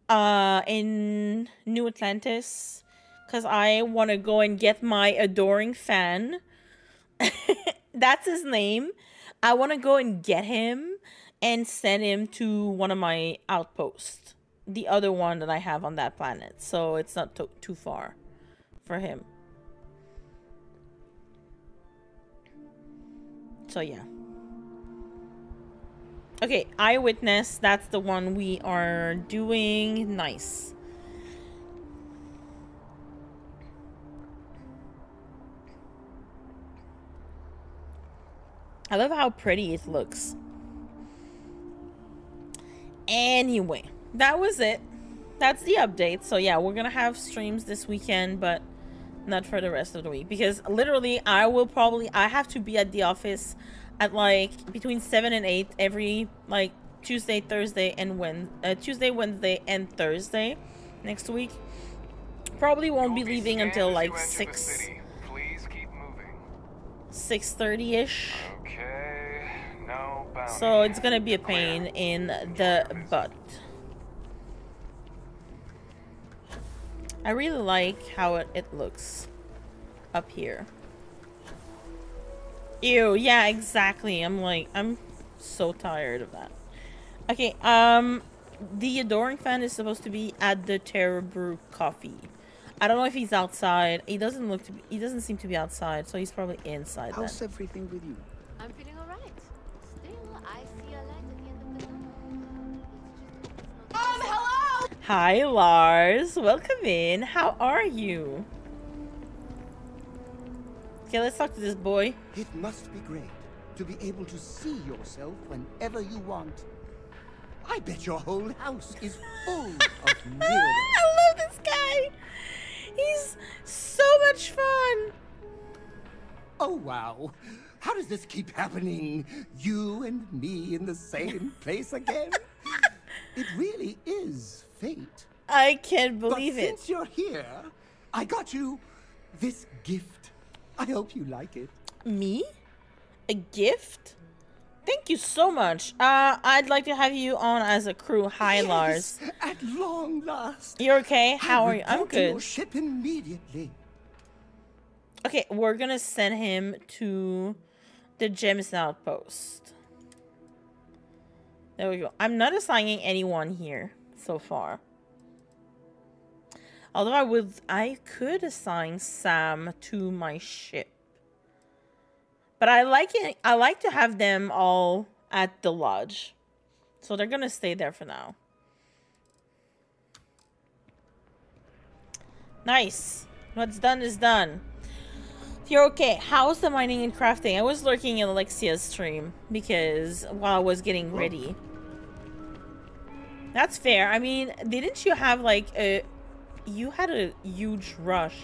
in New Atlantis, because I want to go and get my adoring fan. That's his name. I want to go and get him and send him to one of my outposts, the other one that I have on that planet, so it's not too far for him. So yeah. Okay, Eyewitness, that's the one we are doing. Nice. I love how pretty it looks. Anyway, that was it. That's the update. So yeah, we're gonna have streams this weekend, but not for the rest of the week, because literally I have to be at the office at like between 7 and 8 every like Tuesday, Thursday, and Tuesday, Wednesday, and Thursday next week. Probably won't be leaving until like 6:30ish. Okay, no bounty. So it's gonna be a pain in the butt. I really like how it looks up here. Ew, yeah, exactly. I'm so tired of that. Okay, the adoring fan is supposed to be at the Terror Brew Coffee. I don't know if he's outside. He doesn't seem to be outside, so he's probably inside. How's everything with you? I'm feeling alright. Still, I see a light at the end of the tunnel. Hello! Hi, Lars. Welcome in. How are you? Okay, let's talk to this boy. It must be great to be able to see yourself whenever you want. I bet your whole house is full of mirrors. I love this guy. He's so much fun. Oh, wow. How does this keep happening? You and me in the same place again? It really is fate. I can't believe it. Since you're here, I got you this gift. I hope you like it. Me? A gift? Thank you so much. I'd like to have you on as a crew. Hi, yes, Lars. At long last. You're okay? How are you? I'm To good. your ship immediately. Okay, we're gonna send him to the Gems outpost. There we go. I'm not assigning anyone here so far. Although I could assign Sam to my ship. But I like to have them all at the lodge. So they're gonna stay there for now. Nice. What's done is done. You're okay. How's the mining and crafting? I was lurking in Alexia's stream because while I was getting ready. That's fair. I mean, didn't you have like you had a huge rush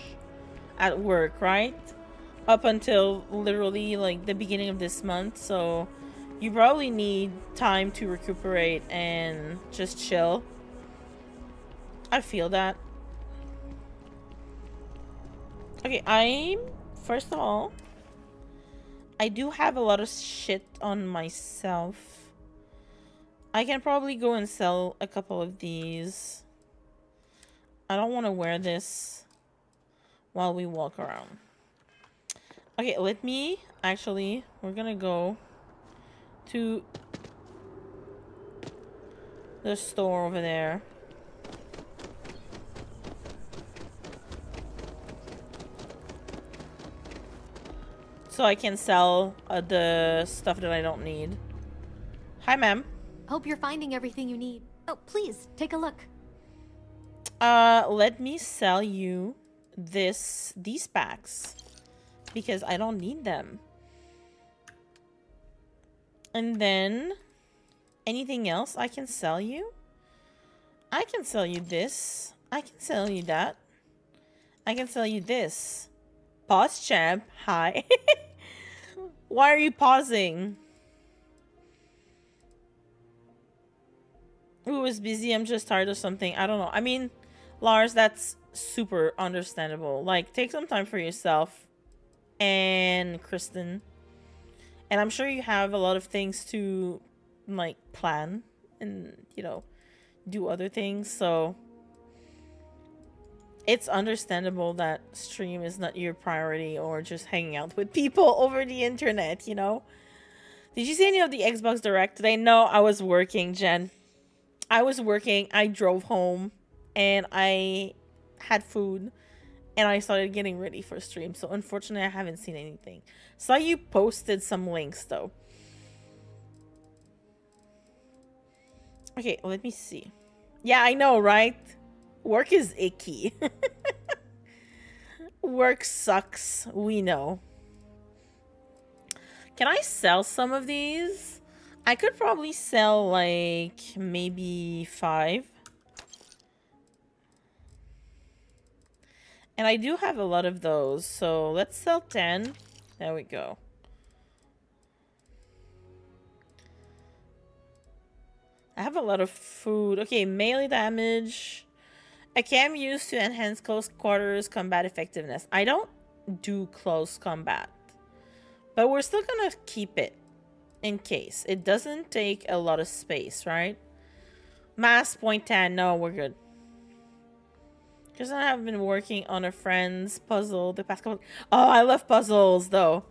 at work, right? Up until literally like the beginning of this month, so you probably need time to recuperate and just chill. I feel that. Okay, first of all, I do have a lot of shit on myself. I can probably go and sell a couple of these. I don't want to wear this while we walk around. Okay, let me actually, we're gonna go to the store over there. So I can sell the stuff that I don't need. Hi, ma'am. Hope you're finding everything you need. Oh, please, take a look. Let me sell you these packs. Because I don't need them. And then anything else I can sell you? I can sell you this. I can sell you that. I can sell you this. Pause, champ. Hi. Why are you pausing? Ooh, was busy. I'm just tired of something. I don't know. I mean, Lars, that's super understandable. Like, take some time for yourself. And Kristen, and I'm sure you have a lot of things to like plan and, you know, do other things, so it's understandable that stream is not your priority or just hanging out with people over the internet, you know? Did you see any of the Xbox Direct today? No, I was working, Jen. I was working, I drove home, and I had food, and I started getting ready for stream, so unfortunately I haven't seen anything. Saw you posted some links, though. Okay, let me see. Yeah, I know, right? Work is icky. Work sucks, we know. Can I sell some of these? I could probably sell, like, maybe 5. And I do have a lot of those, so let's sell 10. There we go. I have a lot of food. Okay, melee damage. A cam used to enhance close quarters combat effectiveness. I don't do close combat, but we're still gonna keep it in case. It doesn't take a lot of space, right? Mass point 10. No, we're good. Because I have been working on a friend's puzzle the past couple. Oh, I love puzzles though.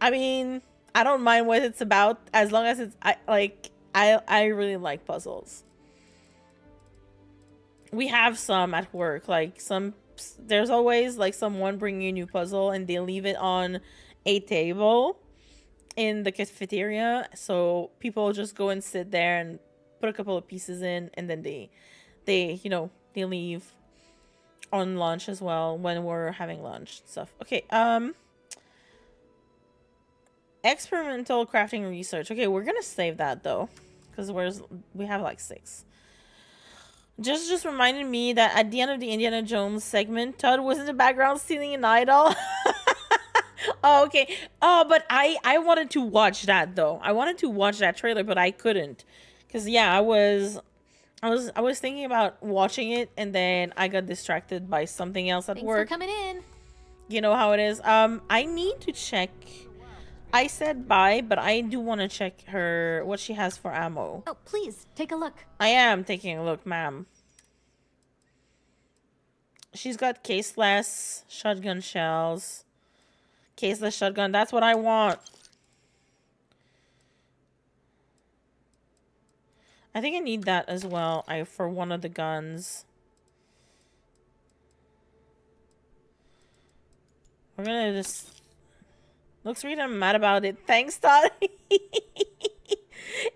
I mean, I don't mind what it's about as long as it's I really like puzzles. We have some at work, like there's always like someone bringing a new puzzle and they leave it on a table in the cafeteria, so people just go and sit there and put a couple of pieces in, and then they you know, they leave on lunch as well when we're having lunch and stuff. Okay, experimental crafting research. Okay, we're gonna save that though, because we have like 6. Just reminded me that at the end of the Indiana Jones segment, Todd was in the background stealing an idol. Oh, okay. Oh, but I wanted to watch that though. I wanted to watch that trailer, but I couldn't, because yeah, I was thinking about watching it, and then I got distracted by something else at work. Thanks for coming in. You know how it is. I need to check. I said bye, but I do want to check what she has for ammo. Oh, please take a look. I am taking a look, ma'am. She's got caseless shotgun shells. Caseless shotgun. That's what I want. I think I need that as well. For one of the guns. We're gonna just. Looks really mad about it. Thanks, Todd.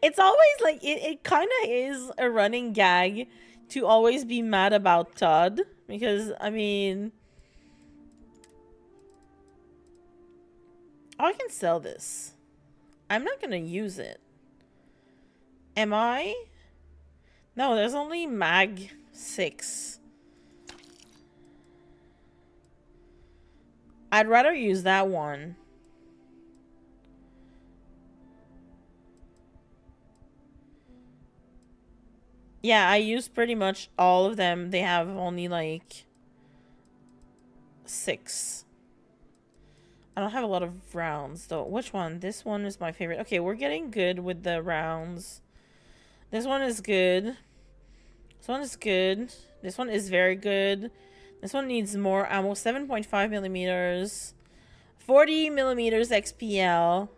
It's always like it kind of is a running gag to always be mad about Todd, because I mean, oh, I can sell this. I'm not gonna use it. Am I? No, there's only mag 6. I'd rather use that one. Yeah, I used pretty much all of them. They have only like 6. I don't have a lot of rounds though. Which one? This one is my favorite. Okay, we're getting good with the rounds. This one is good. This one is good. This one is very good. This one needs more ammo. 7.5 millimeters. 40 millimeters XPL.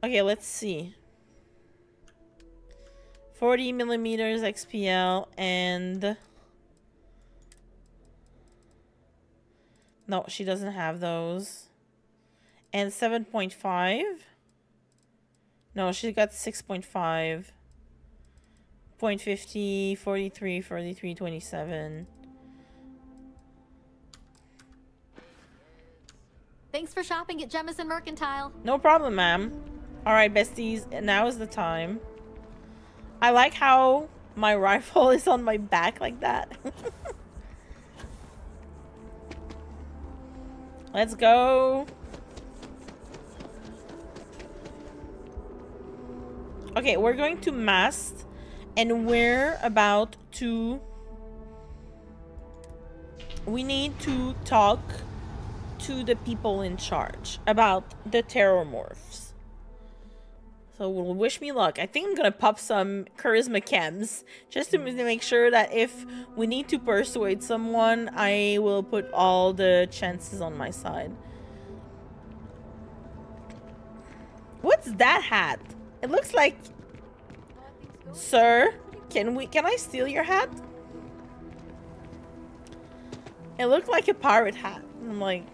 Okay, let's see. 40 millimeters XPL and... No, she doesn't have those. And 7.5. No, she got 6.5. 0.50, 43, 43, 27. Thanks for shopping at Jemison Mercantile. No problem, ma'am. Alright, besties, now is the time. I like how my rifle is on my back like that. Let's go. Okay, we're going to mast, and we're about to... We need to talk to the people in charge about the Terrormorphs. So well, wish me luck. I think I'm gonna pop some charisma chems just to make sure that if we need to persuade someone, I will put all the chances on my side. What's that hat? It looks like... Sir, can I steal your hat? It looked like a pirate hat. I'm like,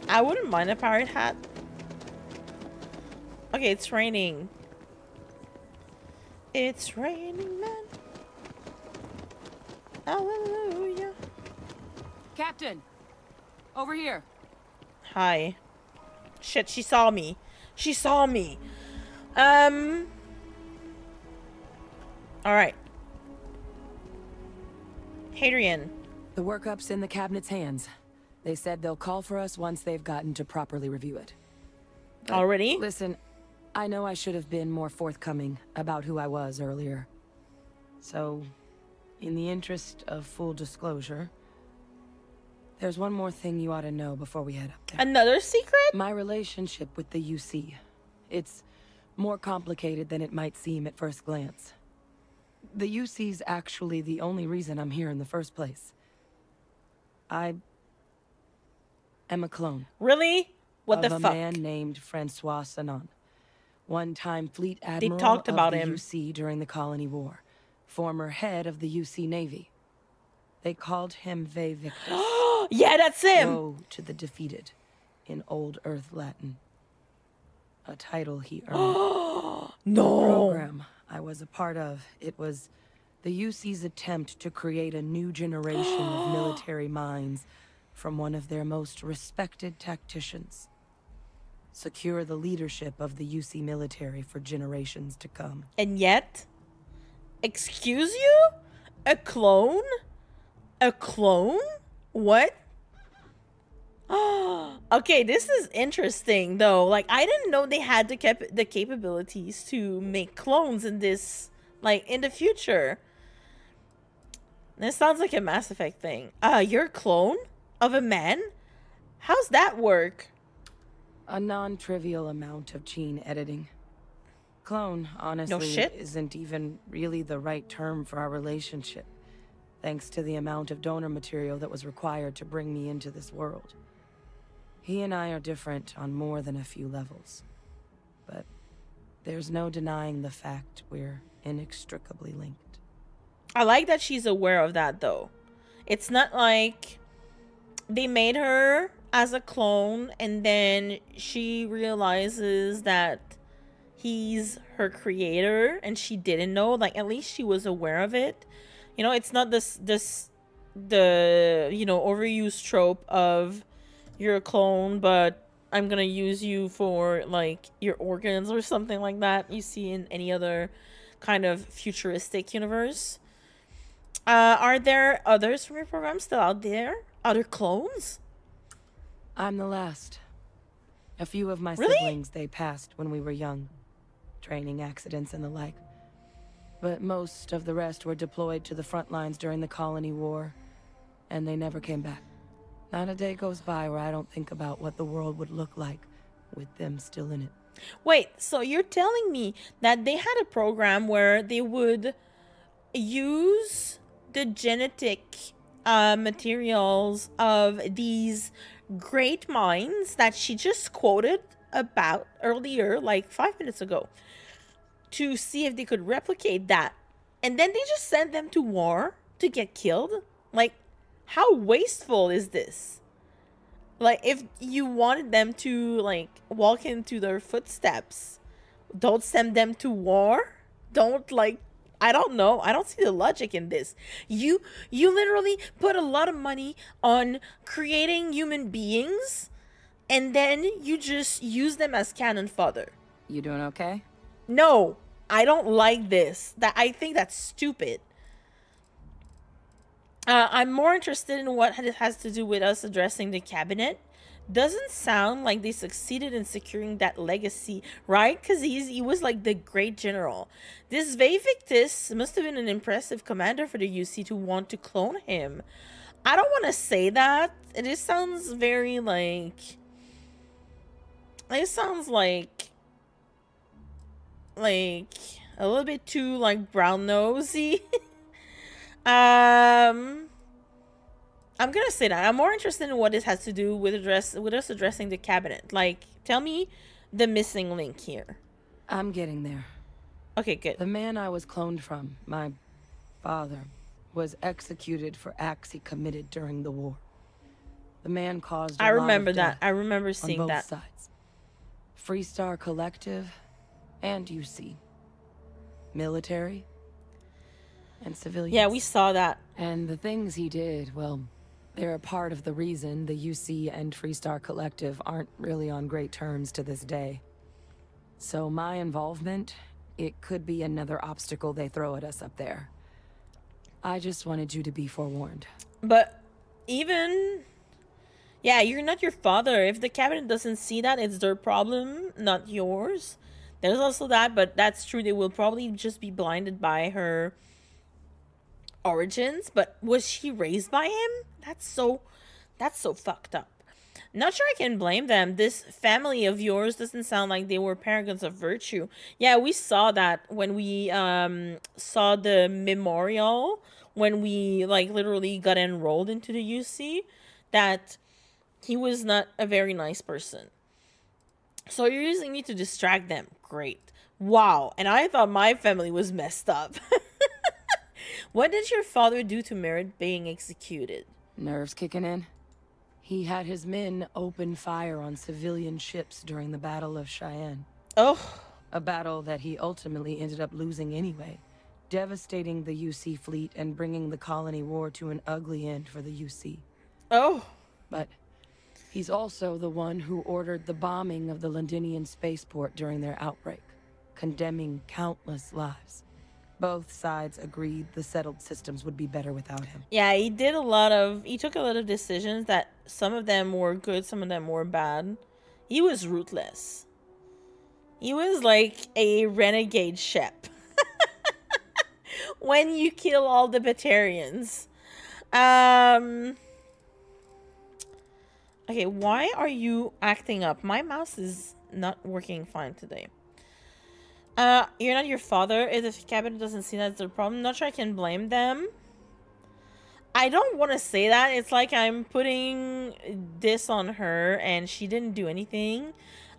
I wouldn't mind a pirate hat. Okay, it's raining. It's raining, man. Hallelujah. Captain, over here. Hi. Shit, she saw me. She saw me. Alright. Hadrian. The workup's in the cabinet's hands. They said they'll call for us once they've gotten to properly review it. But already? Listen, I know I should have been more forthcoming about who I was earlier. So, in the interest of full disclosure, there's one more thing you ought to know before we head up there. Another secret? My relationship with the UC. It's more complicated than it might seem at first glance. The UC's actually the only reason I'm here in the first place. I am a clone. Really? What the fuck? Of a man named Francois Sanon. One-time fleet admiral talked about of the him. UC during the Colony War. Former head of the UC Navy. They called him Ve Victus. Yeah, that's him! Woe to the defeated, in Old Earth Latin. A title he earned. No! The program I was a part of, it was the UC's attempt to create a new generation of military minds from one of their most respected tacticians. Secure the leadership of the UC military for generations to come. And yet, excuse you? A clone? A clone? What? Okay, this is interesting though. Like, I didn't know they had the capabilities to make clones in this, like, in the future. This sounds like a Mass Effect thing. You're a clone of a man? How's that work? A non-trivial amount of gene editing. Clone, honestly, No shit? isn't even really the right term for our relationship, thanks to the amount of donor material that was required to bring me into this world. He and I are different on more than a few levels, but there's no denying the fact we're inextricably linked. I like that she's aware of that though. It's not like they made her as a clone and then she realizes that he's her creator and she didn't know. Like, at least she was aware of it. You know, it's not the you know, overused trope of you're a clone, but I'm gonna use you for, like, your organs or something like that you see in any other kind of futuristic universe. Are there others from your program still out there? Other clones? I'm the last. A few of my Really? siblings, they passed when we were young. Training accidents and the like. But most of the rest were deployed to the front lines during the Colony War, and they never came back. Not a day goes by where I don't think about what the world would look like with them still in it. Wait, so you're telling me that they had a program where they would use the genetic materials of these great minds that she just quoted about earlier, like 5 minutes ago, to see if they could replicate that, and then they just sent them to war to get killed? Like, how wasteful is this? Like, if you wanted them to, like, walk into their footsteps, don't send them to war. Don't, like, I don't know. I don't see the logic in this. You literally put a lot of money on creating human beings, and then you just use them as cannon fodder. You doing okay? No, I don't like this. I think that's stupid. I'm more interested in what it has to do with us addressing the cabinet. Doesn't sound like they succeeded in securing that legacy, right? Because he was like the great general. This Ve Victus must have been an impressive commander for the UC to want to clone him. I don't want to say that. It just sounds very like... It sounds like like a little bit too like brown nosy. I'm gonna say that I'm more interested in what this has to do with us addressing the cabinet. Like, tell me the missing link here. I'm getting there. Okay, good. The man I was cloned from, my father, was executed for acts he committed during the war. The man caused I remember that. I remember on seeing both that. sides. Freestar Collective and UC. Military and civilians. Yeah, we saw that. And the things he did, well, they're a part of the reason the UC and Freestar Collective aren't really on great terms to this day. So my involvement, it could be another obstacle they throw at us up there. I just wanted you to be forewarned. But even... yeah, you're not your father. If the cabinet doesn't see that, it's their problem, not yours. There's also that, but that's true. They will probably just be blinded by her origins. But was she raised by him? That's so fucked up. Not sure I can blame them. This family of yours doesn't sound like they were paragons of virtue. Yeah, we saw that when we saw the memorial, when we like literally got enrolled into the UC, that he was not a very nice person. So you're using me to distract them. Great. Wow. And I thought my family was messed up. What did your father do to merit being executed? Nerves kicking in? He had his men open fire on civilian ships during the Battle of Cheyenne. Oh. A battle that he ultimately ended up losing anyway, devastating the UC fleet and bringing the colony war to an ugly end for the UC. Oh. But he's also the one who ordered the bombing of the Londinian spaceport during their outbreak, condemning countless lives. Both sides agreed the settled systems would be better without him. Yeah, he took a lot of decisions that some of them were good, some of them were bad. He was ruthless. He was like a renegade ship. When you kill all the Batarians. Okay, why are you acting up? My mouse is not working fine today. You're not your father. If the cabinet doesn't see that's their problem, not sure I can blame them. I don't want to say that. It's like I'm putting this on her and she didn't do anything.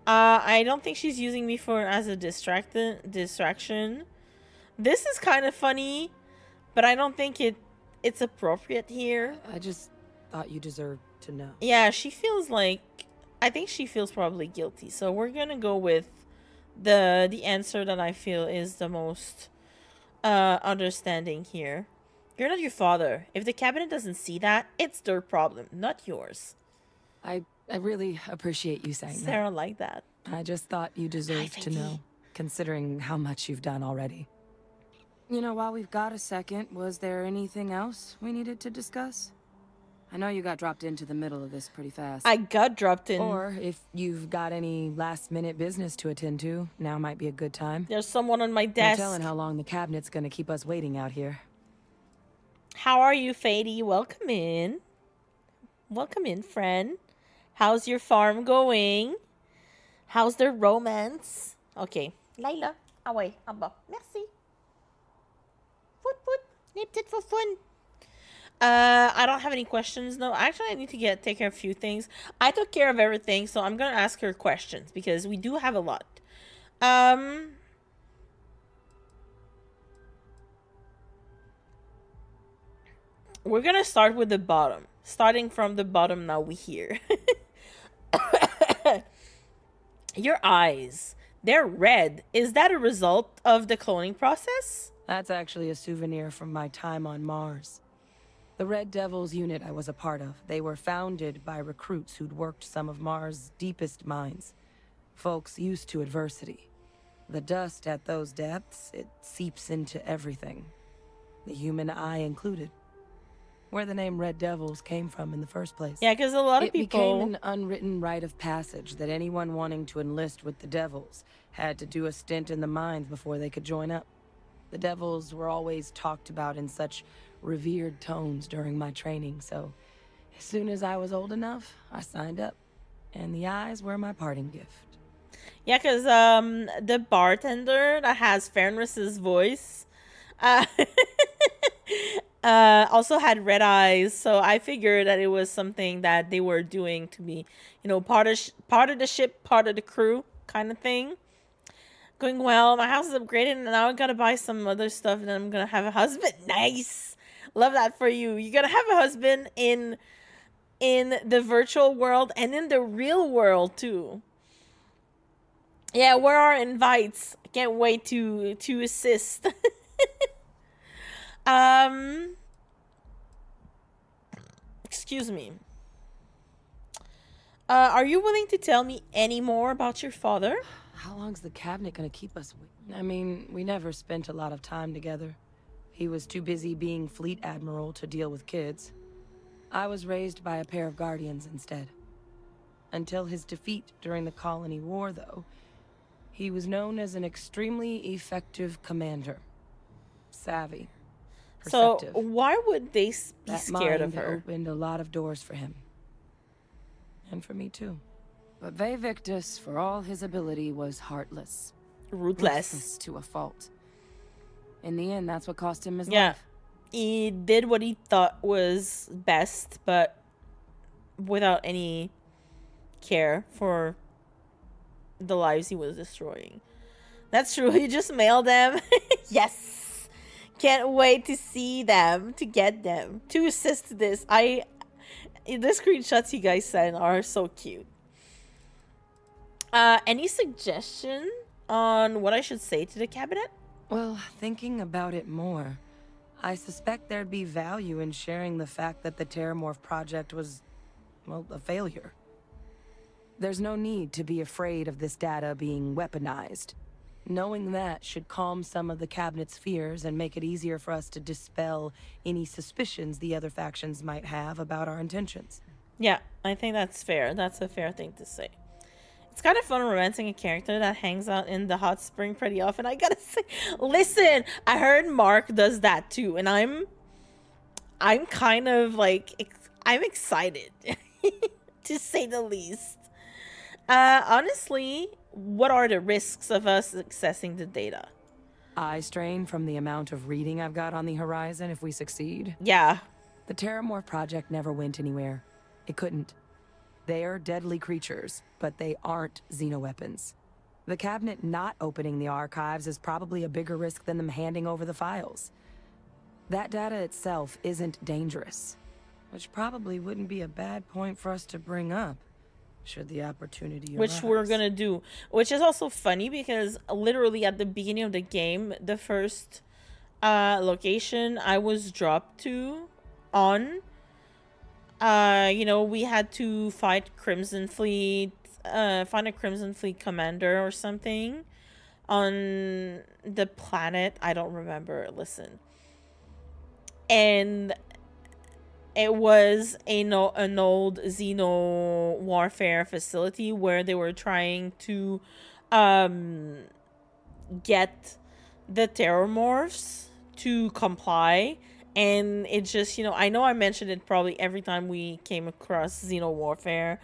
I don't think she's using me as a distraction. This is kind of funny, but I don't think it's appropriate here. I just thought you deserved to know. Yeah, she feels like... I think she feels probably guilty. So we're gonna go with the answer that I feel is the most understanding here. You're not your father. If the cabinet doesn't see that, it's their problem, not yours. I really appreciate you saying that. Sarah liked that. I just thought you deserved to know, considering how much you've done already. You know, while we've got a second, was there anything else we needed to discuss? I know you got dropped into the middle of this pretty fast. I got dropped in. Or if you've got any last-minute business to attend to, now might be a good time. There's someone on my No desk. telling how long the cabinet's gonna keep us waiting out here. How are you, Fady? Welcome in. Welcome in, friend. How's your farm going? How's the romance? Okay. Layla. Away. Aba. Merci. Foot. Nipped it for fun. I don't have any questions. No, actually, I need to take care of a few things. I took care of everything, so I'm gonna ask her questions because we do have a lot. We're gonna start with the bottom. Starting from the bottom now we hear. Your eyes. They're red. Is that a result of the cloning process? That's actually a souvenir from my time on Mars. The Red Devils unit I was a part of, they were founded by recruits who'd worked some of Mars' deepest mines. Folks used to adversity. The dust at those depths, it seeps into everything. The human eye included. Where the name Red Devils came from in the first place. Yeah, because a lot of people... It became an unwritten rite of passage that anyone wanting to enlist with the Devils had to do a stint in the mines before they could join up. The Devils were always talked about in such revered tones during my training, so as soon as I was old enough, I signed up. And the eyes were my parting gift. Yeah, because the bartender that has Fenris's voice uh, also had red eyes, so I figured that it was something that they were doing to be, you know, part of the ship, part of the crew kind of thing. Going well, my house is upgraded, and now I gotta buy some other stuff, and then I'm gonna have a husband. Nice! Love that for you. You're gonna have a husband in the virtual world and in the real world too. Yeah, where are invites? I can't wait to assist. um Excuse me. Are you willing to tell me any more about your father? How long's the cabinet gonna keep us? I mean, we never spent a lot of time together. He was too busy being fleet admiral to deal with kids. I was raised by a pair of guardians instead. Until his defeat during the Colony War, though, he was known as an extremely effective commander. Savvy. Perceptive. So why would they be scared of That her? mind opened a lot of doors for him. And for me, too. But Victus, for all his ability, was heartless. Ruthless. To a fault. In the end, that's what cost him his Yeah. life. He did what he thought was best, but without any care for the lives he was destroying. That's true. He just mailed them. Yes. Can't wait to see them, to get them, to assist this. The screenshots you guys sent are so cute. Any suggestion on what I should say to the cabinet? Well, thinking about it more, I suspect there'd be value in sharing the fact that the Terrormorph project was, well, a failure. There's no need to be afraid of this data being weaponized. Knowing that should calm some of the cabinet's fears and make it easier for us to dispel any suspicions the other factions might have about our intentions. Yeah, I think that's fair. That's a fair thing to say. It's kind of fun romancing a character that hangs out in the hot spring pretty often. I gotta say, listen, I heard Mark does that too, and I'm kind of like, I'm excited, to say the least. Honestly, what are the risks of us accessing the data? Eye strain from the amount of reading I've got on the horizon if we succeed. Yeah. The Terrormorph project never went anywhere. It couldn't. They're deadly creatures, but they aren't xenoweapons. The cabinet not opening the archives is probably a bigger risk than them handing over the files. That data itself isn't dangerous, which probably wouldn't be a bad point for us to bring up, should the opportunity arise. Which we're gonna do. Which is also funny because literally at the beginning of the game, the first location I was dropped on, you know, we had to fight Crimson Fleet, find a Crimson Fleet commander or something on the planet. I don't remember. Listen. And it was an old Xeno warfare facility where they were trying to get the Terrormorphs to comply. And it just, you know, I know I mentioned it probably every time we came across Xeno warfare,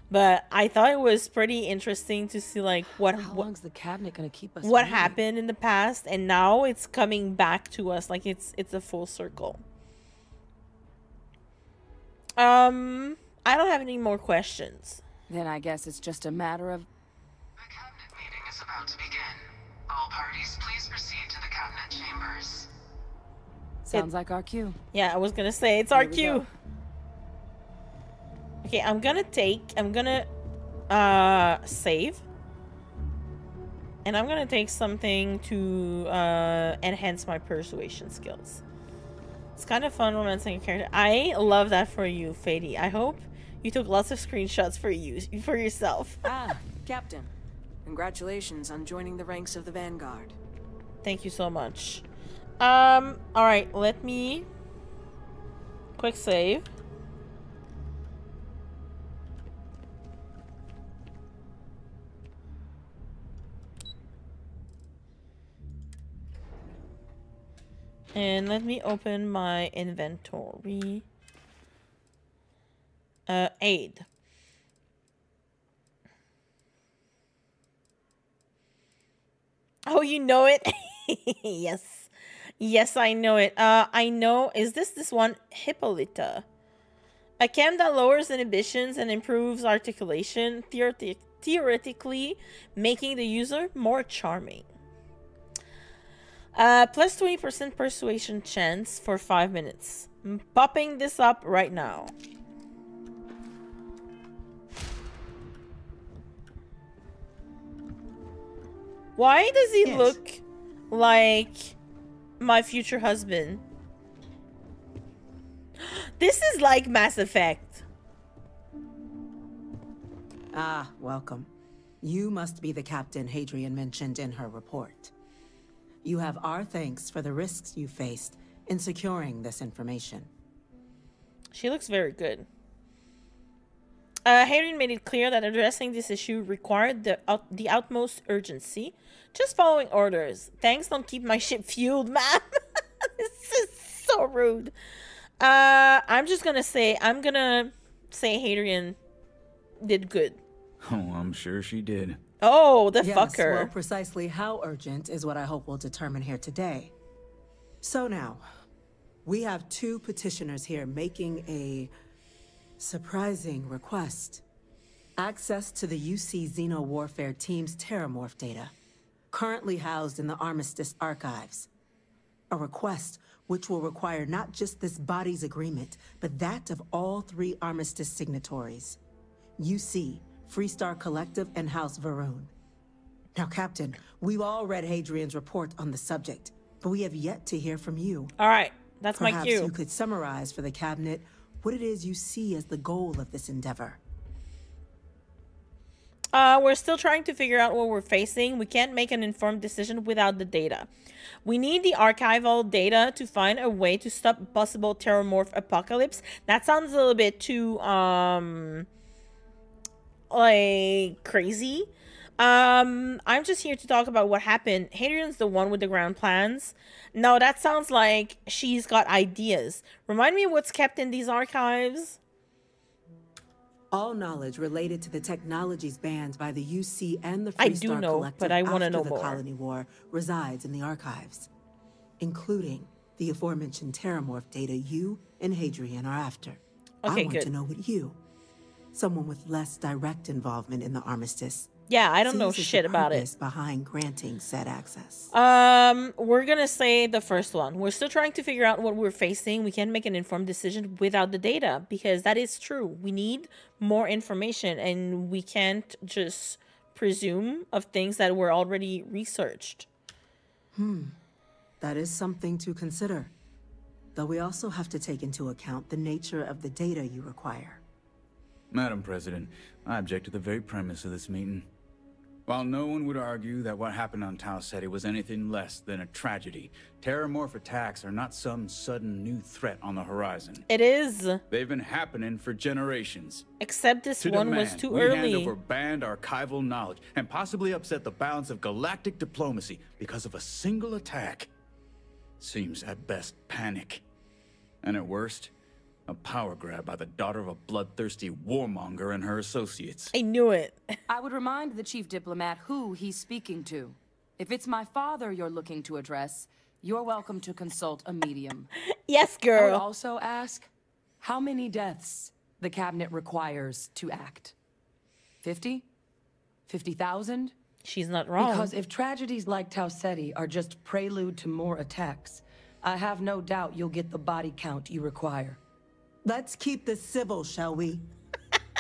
but I thought it was pretty interesting to see like how long's the cabinet gonna keep us? What happened in the past, and now it's coming back to us. Like it's a full circle. I don't have any more questions. Then I guess it's just a matter of... The cabinet meeting is about to begin. All parties, please proceed to the cabinet chambers. Sounds like our cue. Yeah, I was gonna say it's our Here we cue. go. Okay, I'm gonna save. And I'm gonna take something to enhance my persuasion skills. It's kind of fun romancing a character. I love that for you, Fady. I hope you took lots of screenshots for yourself. Captain. Congratulations on joining the ranks of the Vanguard. Thank you so much. Alright, let me quick save. And let me open my inventory. Aid. Oh, you know it? Yes. Yes, I know it. I know. Is this one? Hippolyta. A chem that lowers inhibitions and improves articulation, theoretically making the user more charming. Plus 20% persuasion chance for 5 minutes. I'm popping this up right now. Why does he look like my future husband? This is like Mass Effect. Ah, welcome. You must be the captain Hadrian mentioned in her report. You have our thanks for the risks you faced in securing this information. She looks very good. Hadrian made it clear that addressing this issue required the utmost urgency. Just following orders. Thanks, don't keep my ship fueled, ma'am. This is so rude. I'm gonna say Hadrian did good. Oh, I'm sure she did. Oh, the yes, fucker. Well, precisely how urgent is what I hope we'll determine here today. So now, we have 2 petitioners here making a surprising request. Access to the UC Xeno Warfare Team's Terrormorph data, currently housed in the Armistice archives. A request which will require not just this body's agreement, but that of all 3 Armistice signatories. UC, Freestar Collective, and House Varun. Now, Captain, we've all read Hadrian's report on the subject, but we have yet to hear from you. All right, that's Perhaps my cue. You could summarize for the cabinet what it is you see as the goal of this endeavor. We're still trying to figure out what we're facing. We can't make an informed decision without the data. We need the archival data to find a way to stop possible Terrormorph apocalypse. That sounds a little bit too, like, crazy. I'm just here to talk about what happened. Hadrian's the one with the grand plans. No, that sounds like she's got ideas. Remind me what's kept in these archives. All knowledge related to the technologies banned by the UC and the Freestar I do know, Collective but I want to know after the more. Colony War resides in the archives, including the aforementioned Terrormorph data you and Hadrian are after. Okay, I want good. to know what you, someone with less direct involvement in the Armistice, Yeah, I don't know sees as shit the about it. purpose behind granting said access. We're gonna say the first one. We're still trying to figure out what we're facing. We can't make an informed decision without the data, because that is true. We need more information, and we can't just presume of things that were already researched. That is something to consider. Though we also have to take into account the nature of the data you require. Madam President, I object to the very premise of this meeting. While no one would argue that what happened on Tau Ceti was anything less than a tragedy, Terrormorph attacks are not some sudden new threat on the horizon. It is, They've been happening for generations. except this To one was demand too we hand early. over banned archival knowledge and possibly upset the balance of galactic diplomacy because of a single attack seems at best panic, and at worst, a power grab by the daughter of a bloodthirsty warmonger and her associates. I knew it. I would remind the chief diplomat who he's speaking to. If it's my father you're looking to address, you're welcome to consult a medium. Yes, I would girl. also ask how many deaths the cabinet requires to act. 50? 50,000? She's not wrong. Because if tragedies like Tau Ceti are just prelude to more attacks, I have no doubt you'll get the body count you require. Let's keep this civil, shall we?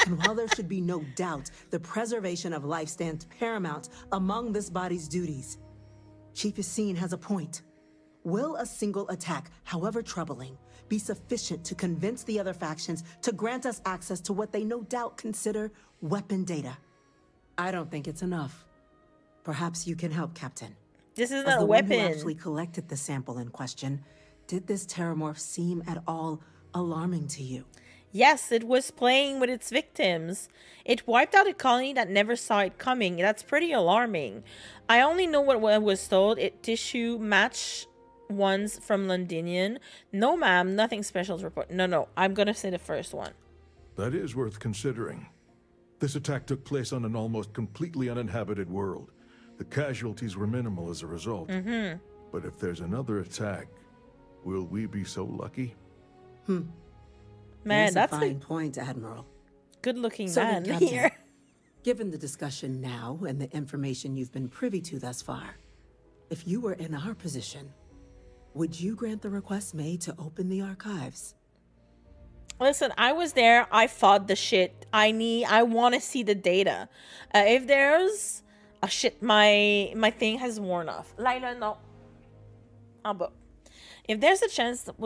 And while there should be no doubt, the preservation of life stands paramount among this body's duties. Chief Yassine has a point. Will a single attack, however troubling, be sufficient to convince the other factions to grant us access to what they no doubt consider weapon data? I don't think it's enough. Perhaps you can help, Captain. This is As not the a one who weapon. actually collected the sample in question, did this Terrormorph seem at all alarming to you? Yes, it was playing with its victims. It wiped out a colony that never saw it coming. That's pretty alarming. I only know what I was told. It tissue match ones from Londinian. No, ma'am, nothing special to report. No, I'm gonna say the first one. That is worth considering. This attack took place on an almost completely uninhabited world. The casualties were minimal as a result. But if there's another attack, will we be so lucky? Man, That's that's a a fine point, Admiral. good-looking So then, man Captain, here. Given the discussion now and the information you've been privy to thus far, if you were in our position, would you grant the request made to open the archives? Listen, I was there. I fought the shit. I want to see the data. If there's a shit, my thing has worn off. Laila, no. But if there's a chance that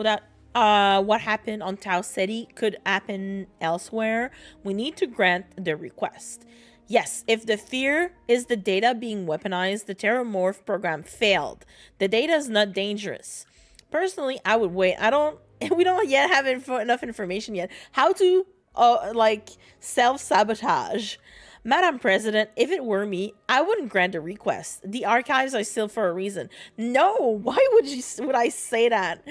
what happened on Tau City could happen elsewhere, we need to grant the request. Yes, if the fear is the data being weaponized, the Terrormorph program failed. The data is not dangerous. Personally, I would wait. We don't yet have enough information yet. How to, like, self-sabotage. Madam President, if it were me, I wouldn't grant a request. The archives are sealed for a reason. No, why would I say that?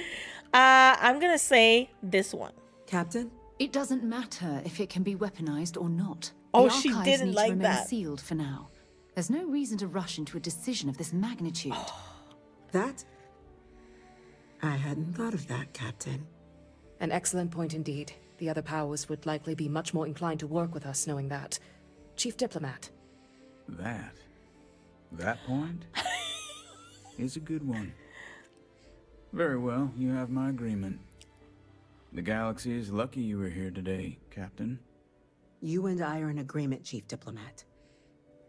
I'm gonna say this one. Captain? It doesn't matter if it can be weaponized or not. Oh, The she archives didn't need like to remain that. sealed for now. There's no reason to rush into a decision of this magnitude. That? I hadn't thought of that, Captain. An excellent point indeed. The other powers would likely be much more inclined to work with us knowing that. Chief Diplomat. That point is a good one. Very well, you have my agreement. The galaxy is lucky you were here today, Captain. You and I are in agreement, Chief Diplomat.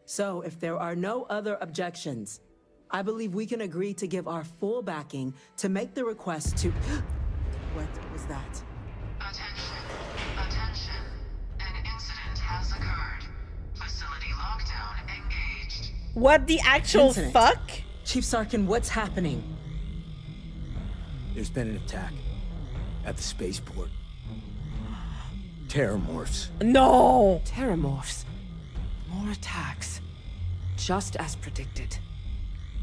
So, if there are no other objections, I believe we can agree to give our full backing to make the request to... What was that? Attention. An incident has occurred. Facility lockdown engaged. What the actual Incident. fuck? Chief Sarkin, what's happening? There's been an attack at the spaceport. Terrormorphs. No. Terrormorphs. More attacks. Just as predicted.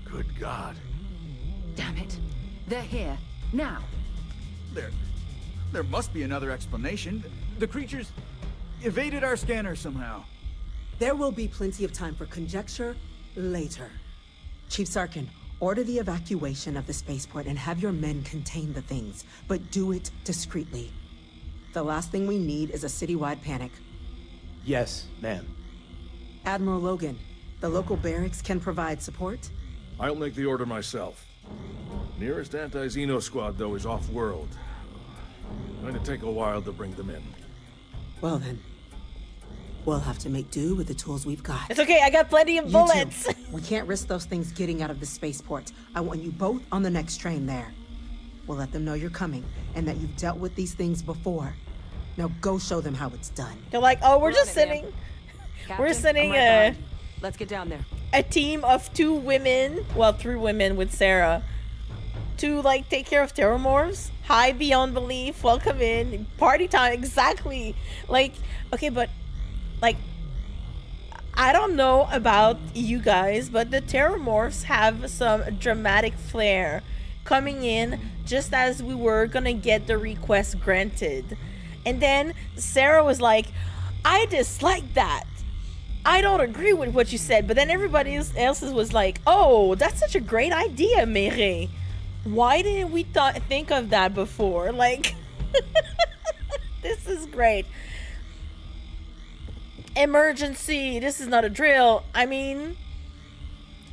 Good God. Damn it. They're here. Now. There must be another explanation. The creatures evaded our scanner somehow. There will be plenty of time for conjecture later. Chief Sarkin, order the evacuation of the spaceport and have your men contain the things, but do it discreetly. The last thing we need is a citywide panic. Yes, ma'am. Admiral Logan, the local barracks can provide support? I'll make the order myself. Nearest anti-Xeno squad, though, is off-world. Going to take a while to bring them in. Well then, we'll have to make do with the tools we've got. It's okay, I got plenty of bullets. You two, we can't risk those things getting out of the spaceport. I want you both on the next train there. We'll let them know you're coming and that you've dealt with these things before. Now go show them how it's done. They're like, oh, we're just on it, sitting. Captain, We're sitting I'm right behind you. Let's get down there. a team of 2 women, well, 3 women with Sarah, to like take care of Terrormorphs. Hi, beyond belief. Welcome in. Party time. Exactly. Like, okay, but like, I don't know about you guys, but the Terrormorphs have some dramatic flair coming in just as we were gonna get the request granted. And then Sarah was like, I dislike that. I don't agree with what you said. But then everybody else was like, oh, that's such a great idea, Mere. Why didn't we think of that before? Like, this is great. Emergency. This is not a drill. I mean,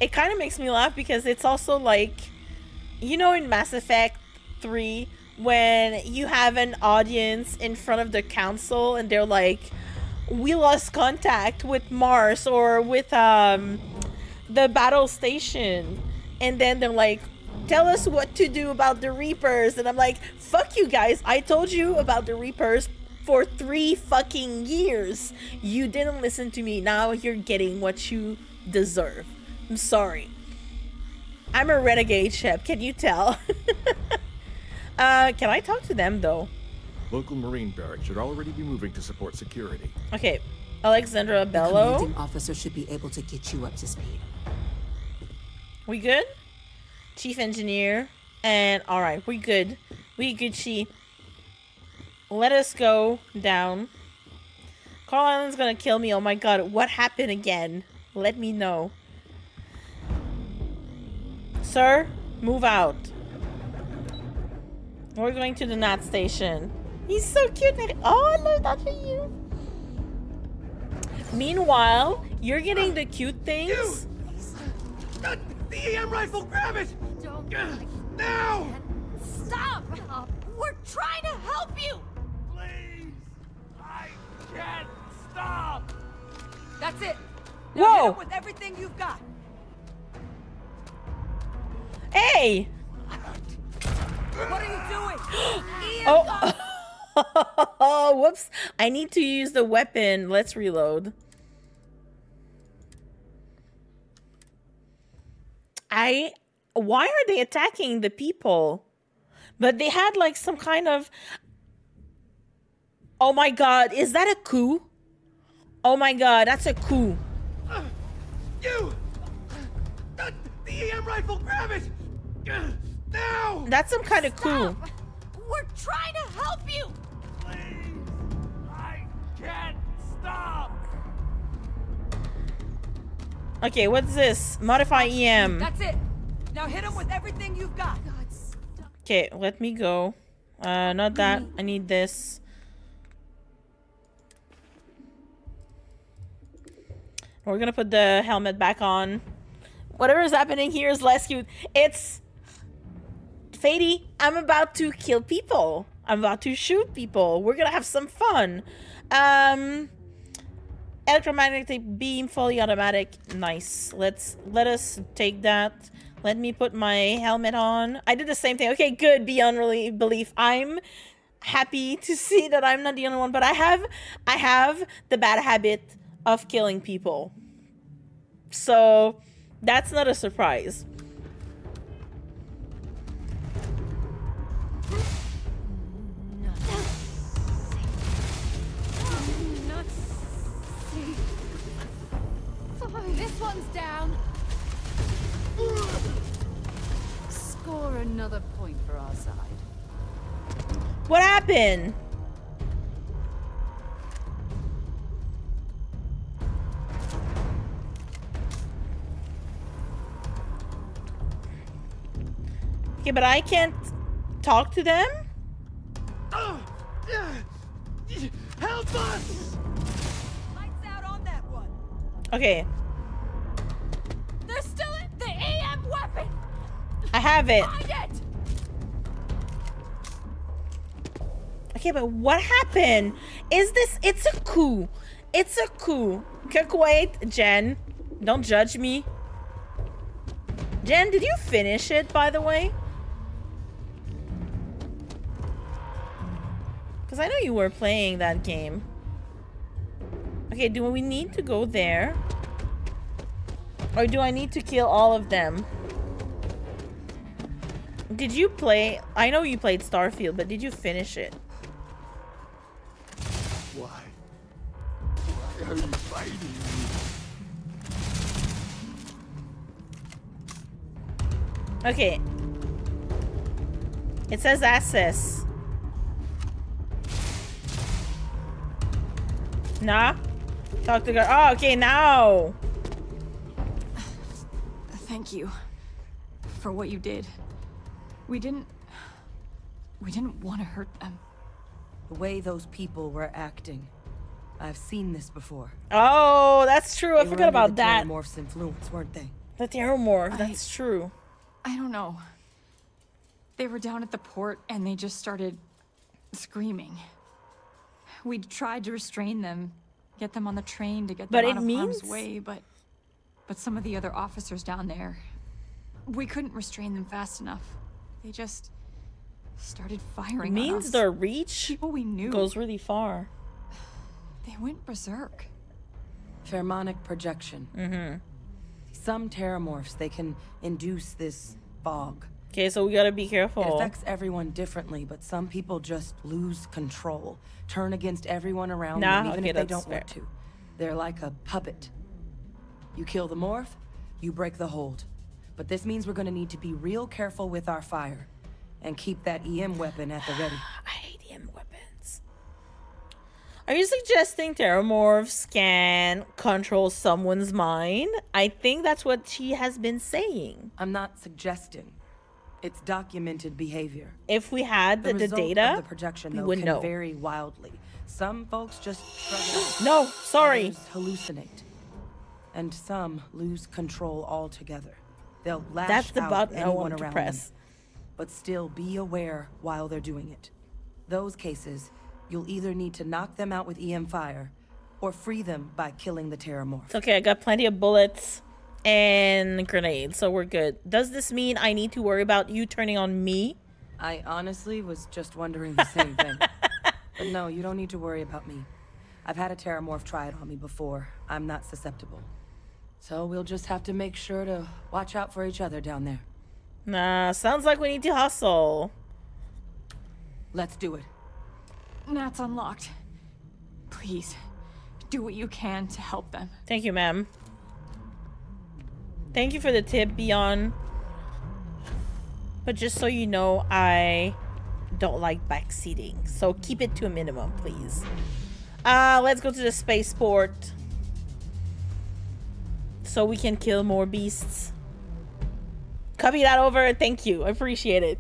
it kind of makes me laugh because it's also like, you know, in Mass Effect 3, when you have an audience in front of the council and they're like, we lost contact with Mars or with the battle station, and then they're like, tell us what to do about the Reapers. And I'm like, fuck you guys, I told you about the Reapers for 3 fucking years. You didn't listen to me. Now you're getting what you deserve. I'm sorry. I'm a renegade, Shep. Can you tell? Can I talk to them though? Local Marine barracks should already be moving to support security. Okay, Alexandra The Bello. commanding officer should be able to get you up to speed. We good? Chief engineer. And alright, we good. We Gucci. Let us go down. Carl Island's gonna kill me. Oh my god, what happened again? Let me know. Sir, move out. We're going to the Nat station. He's so cute. Oh, I love that for you. Meanwhile, you're getting the cute things. The EM rifle, grab it! Don't. Now! Stop! We're trying to help you! Please! I can't stop! That's it! Whoa! Now hit him with everything you've got! Hey! What are you doing? Oh, whoops. I need to use the weapon. Let's reload. Why are they attacking the people? But they had like some kind of... Oh my god, is that a coup? Oh my god, that's a coup. You! The EM rifle, grab it! Now! That's some kind of coup. We're trying to help you! Please! I can't stop! Okay, what's this? Modify EM. That's it! Now hit him with everything you've got! Okay, let me go. Not that. I need this. We're gonna put the helmet back on. Whatever is happening here is less cute. It's... Fady, I'm about to kill people. I'm about to shoot people. We're gonna have some fun. Electromagnetic beam, fully automatic. Nice. Let us take that. Let me put my helmet on. I did the same thing. Okay, good. Beyond really belief. I'm happy to see that I'm not the only one, but I have the bad habit of killing people. So that's not a surprise. This one's down. Score another point for our side. What happened? Okay, but I can't talk to them? Help us! Lights out on that one. Okay. There's still the AM weapon! I have it. Find it! Okay, but what happened? Is this... It's a coup. It's a coup. Wait, Jen. Don't judge me. Jen, did you finish it, by the way? Because I know you were playing that game. Okay, do we need to go there? Or do I need to kill all of them? Did you play... I know you played Starfield, but did you finish it? Why? Why are you fighting me? Okay. It says access. Nah? Talk to girl. Oh, okay, now. Thank you for what you did. We didn't want to hurt them. The way those people were acting. I've seen this before. Oh, that's true. I They were forgot under about the that. Terrormorph's influence, weren't they? The Terrormorph, that's true. I don't know. They were down at the port and they just started screaming. We tried to restrain them, get them on the train to get them out of harm's way, but some of the other officers down there, we couldn't restrain them fast enough. They just started firing It on means us. their reach People we knew goes really far. They went berserk. Pheromonic projection. Mm-hmm. Some Terrormorphs, they can induce this fog. Okay, so we gotta be careful. It affects everyone differently, but some people just lose control. Turn against everyone around them, even if they don't want to. They're like a puppet. You kill the morph, you break the hold. But this means we're gonna need to be real careful with our fire. And keep that EM weapon at the ready. I hate EM weapons. Are you suggesting Terrormorphs can control someone's mind? I think that's what she has been saying. I'm not suggesting. It's documented behavior. If we had the data, of the projection, though, we would can know. vary wildly. Some folks just shrug it off. No, sorry. Others hallucinate. And some lose control altogether. They'll lash That's the out button I anyone want to around press. them, but still be aware while they're doing it. Those cases, you'll either need to knock them out with EM fire or free them by killing the Terrormorph. It's okay, I got plenty of bullets and grenades, so we're good. Does this mean I need to worry about you turning on me? I honestly was just wondering the same thing. But no, you don't need to worry about me. I've had a Terrormorph try it on me before. I'm not susceptible. So we'll just have to make sure to watch out for each other down there. Nah, sounds like we need to hustle. Let's do it. That's unlocked. Please, do what you can to help them. Thank you, ma'am. Thank you for the tip, Beyond. But just so you know, I don't like backseating. So keep it to a minimum, please. Let's go to the spaceport. So we can kill more beasts. Copy that over. Thank you. I appreciate it.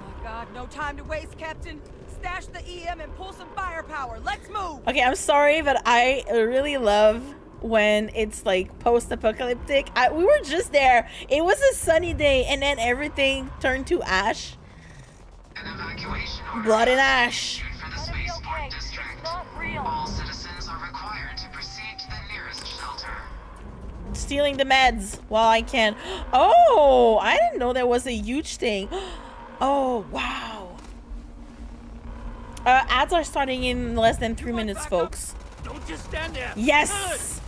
My God, no time to waste, Captain. Stash the EM and pull some firepower. Let's move. Okay, I'm sorry, but I really love when it's like post-apocalyptic. We were just there. It was a sunny day, and then everything turned to ash. Blood and ash. For the spaceport district. All citizens are required to proceed to the nearest shelter. Stealing the meds while I can. Oh, I didn't know there was a huge thing. Oh, wow. Ads are starting in less than 3 minutes, folks. Don't just stand there. Yes.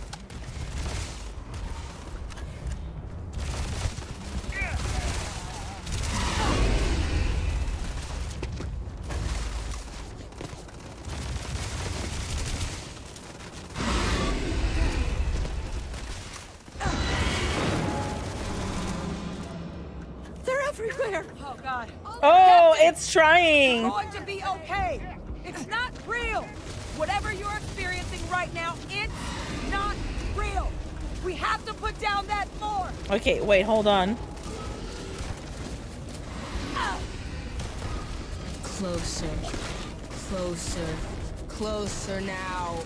They're everywhere. Oh God. Oh, it's trying. It's going to be okay. It's not real. Whatever you're experiencing right now, it's not real. We have to put down that form. Okay, wait, hold on. Closer. Closer. Closer now.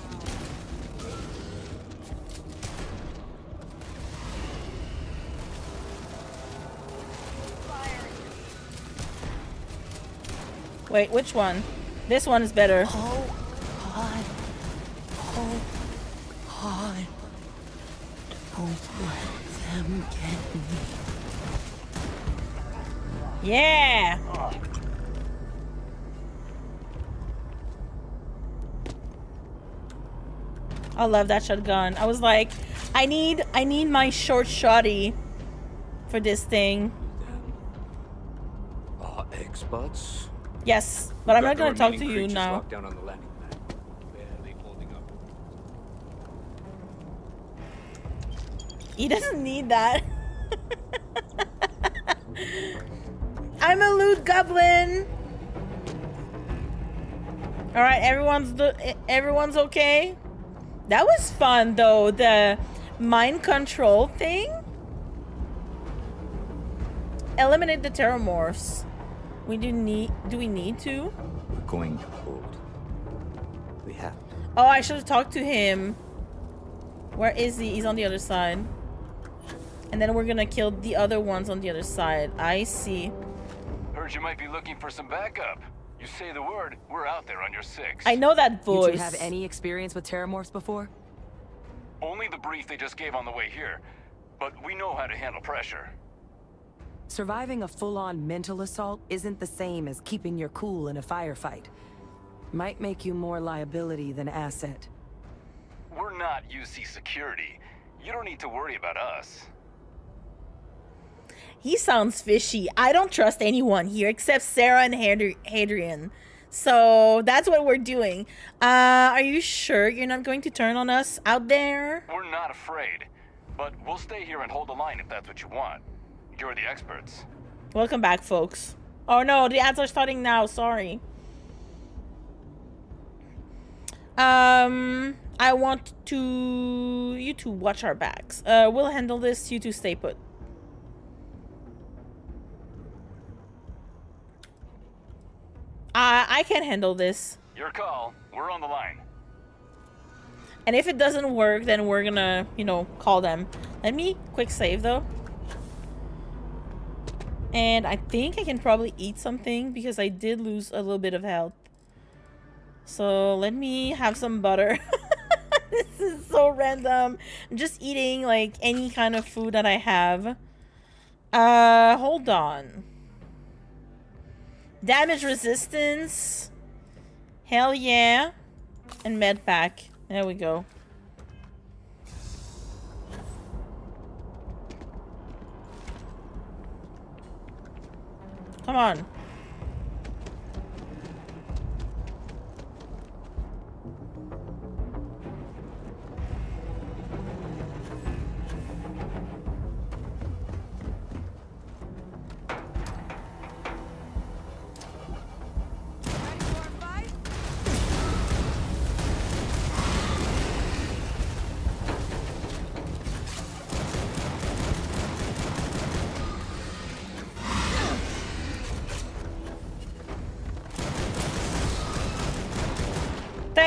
Wait, which one? This one is better. Oh, God. Oh, God. Don't let them get me. Yeah. I love that shotgun. I was like, I need my short shotty for this thing. Experts? Yes, but I'm not gonna talk to you now. Down on the landing pad. Barely holding up. He doesn't need that. I'm a loot goblin. All right, everyone's okay. That was fun though. The mind control thing. Eliminate the Terrormorphs. Do we need to? We're going to hold. We have to. Oh, I should have talked to him. Where is he? He's on the other side. And then we're gonna kill the other ones on the other side. I see. Heard you might be looking for some backup. You say the word, we're out there on your 6. I know that voice. You two have any experience with Terrormorphs before? Only the brief they just gave on the way here. But we know how to handle pressure. Surviving a full-on mental assault isn't the same as keeping your cool in a firefight. Might make you more liability than asset. We're not UC security. You don't need to worry about us. He sounds fishy. I don't trust anyone here except Sarah and Hadrian. So that's what we're doing. Are you sure you're not going to turn on us out there? We're not afraid. But we'll stay here and hold the line if that's what you want. You're the experts. Welcome back, folks. Oh no, the ads are starting now. Sorry. I want you to watch our backs. We'll handle this. You two stay put. I can handle this. Your call. We're on the line. And if it doesn't work, then we're gonna, you know, call them. Let me quick save though. And I think I can probably eat something because I did lose a little bit of health. So let me have some butter. This is so random. I'm just eating like any kind of food that I have. Hold on. Damage resistance. Hell yeah. And med pack. There we go. Come on.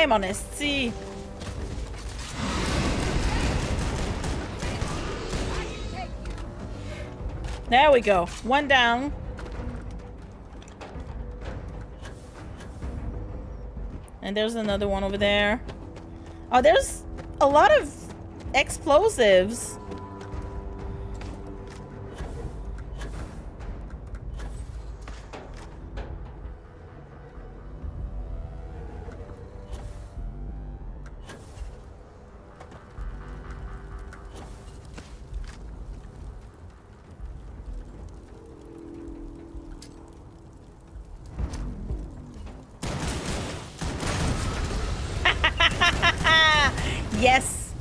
Honesty. There we go. One down. And there's another one over there. Oh, there's a lot of explosives. Yes.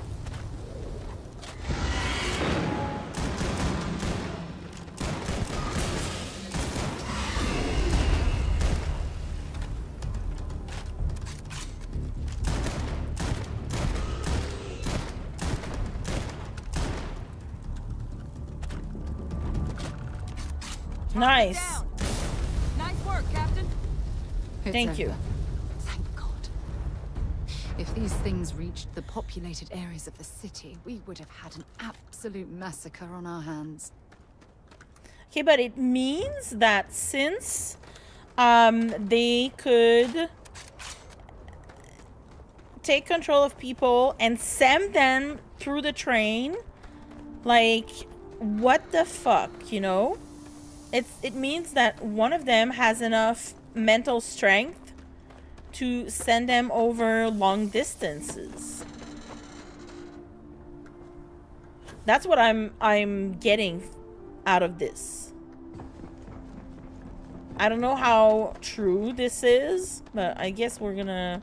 Nice. Nice work, Captain. Thank you. Thank God. If these things reached the populated areas of the city, we would have had an absolute massacre on our hands. Okay, but it means that since they could take control of people and send them through the train, like, what the fuck, you know? It means that one of them has enough mental strength to send them over long distances. That's what I'm getting out of this. I don't know how true this is, but I guess we're gonna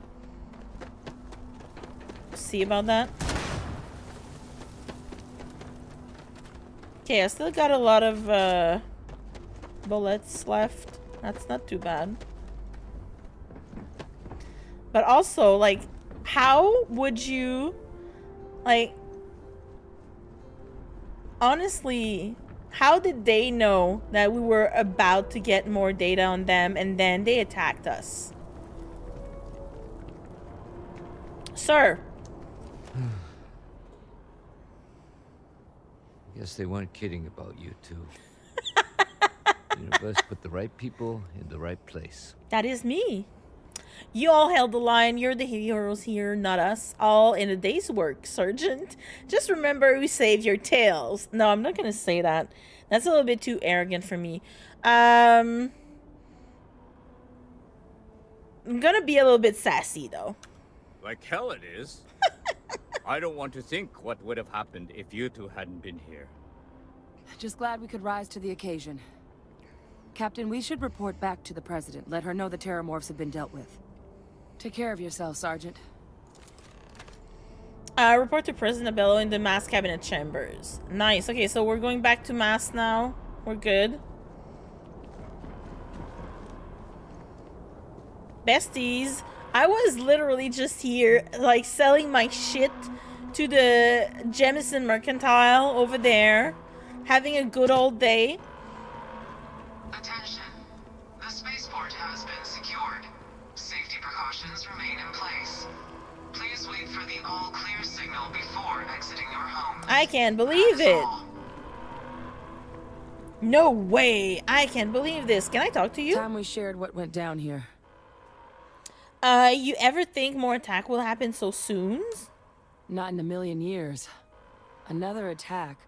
see about that. Okay, I still got a lot of bullets left. That's not too bad. But also, like, how would you, like, honestly, how did they know that we were about to get more data on them and then they attacked us? Sir. Guess they weren't kidding about you two. The universe put the right people in the right place. That is me. You all held the line. You're the heroes here, not us. All in a day's work, Sergeant. Just remember we saved your tails. No, I'm not gonna say that. That's a little bit too arrogant for me. I'm gonna be a little bit sassy, though. Like hell it is. I don't want to think what would have happened if you two hadn't been here. Just glad we could rise to the occasion. Captain, we should report back to the President. Let her know the Terrormorphs have been dealt with. Take care of yourself, Sergeant. Report to President Bello in the mass cabinet chambers. Nice. Okay, so we're going back to mass now. We're good. Besties, I was literally just here, like, selling my shit to the Jemison Mercantile over there, having a good old day. Attention. The spaceport has been secured. Safety precautions remain in place. Please wait for the all-clear signal before exiting your home. I can't believe it. No way. I can't believe this. Can I talk to you? Time we shared what went down here. You ever think more attack will happen so soon? Not in a million years. Another attack,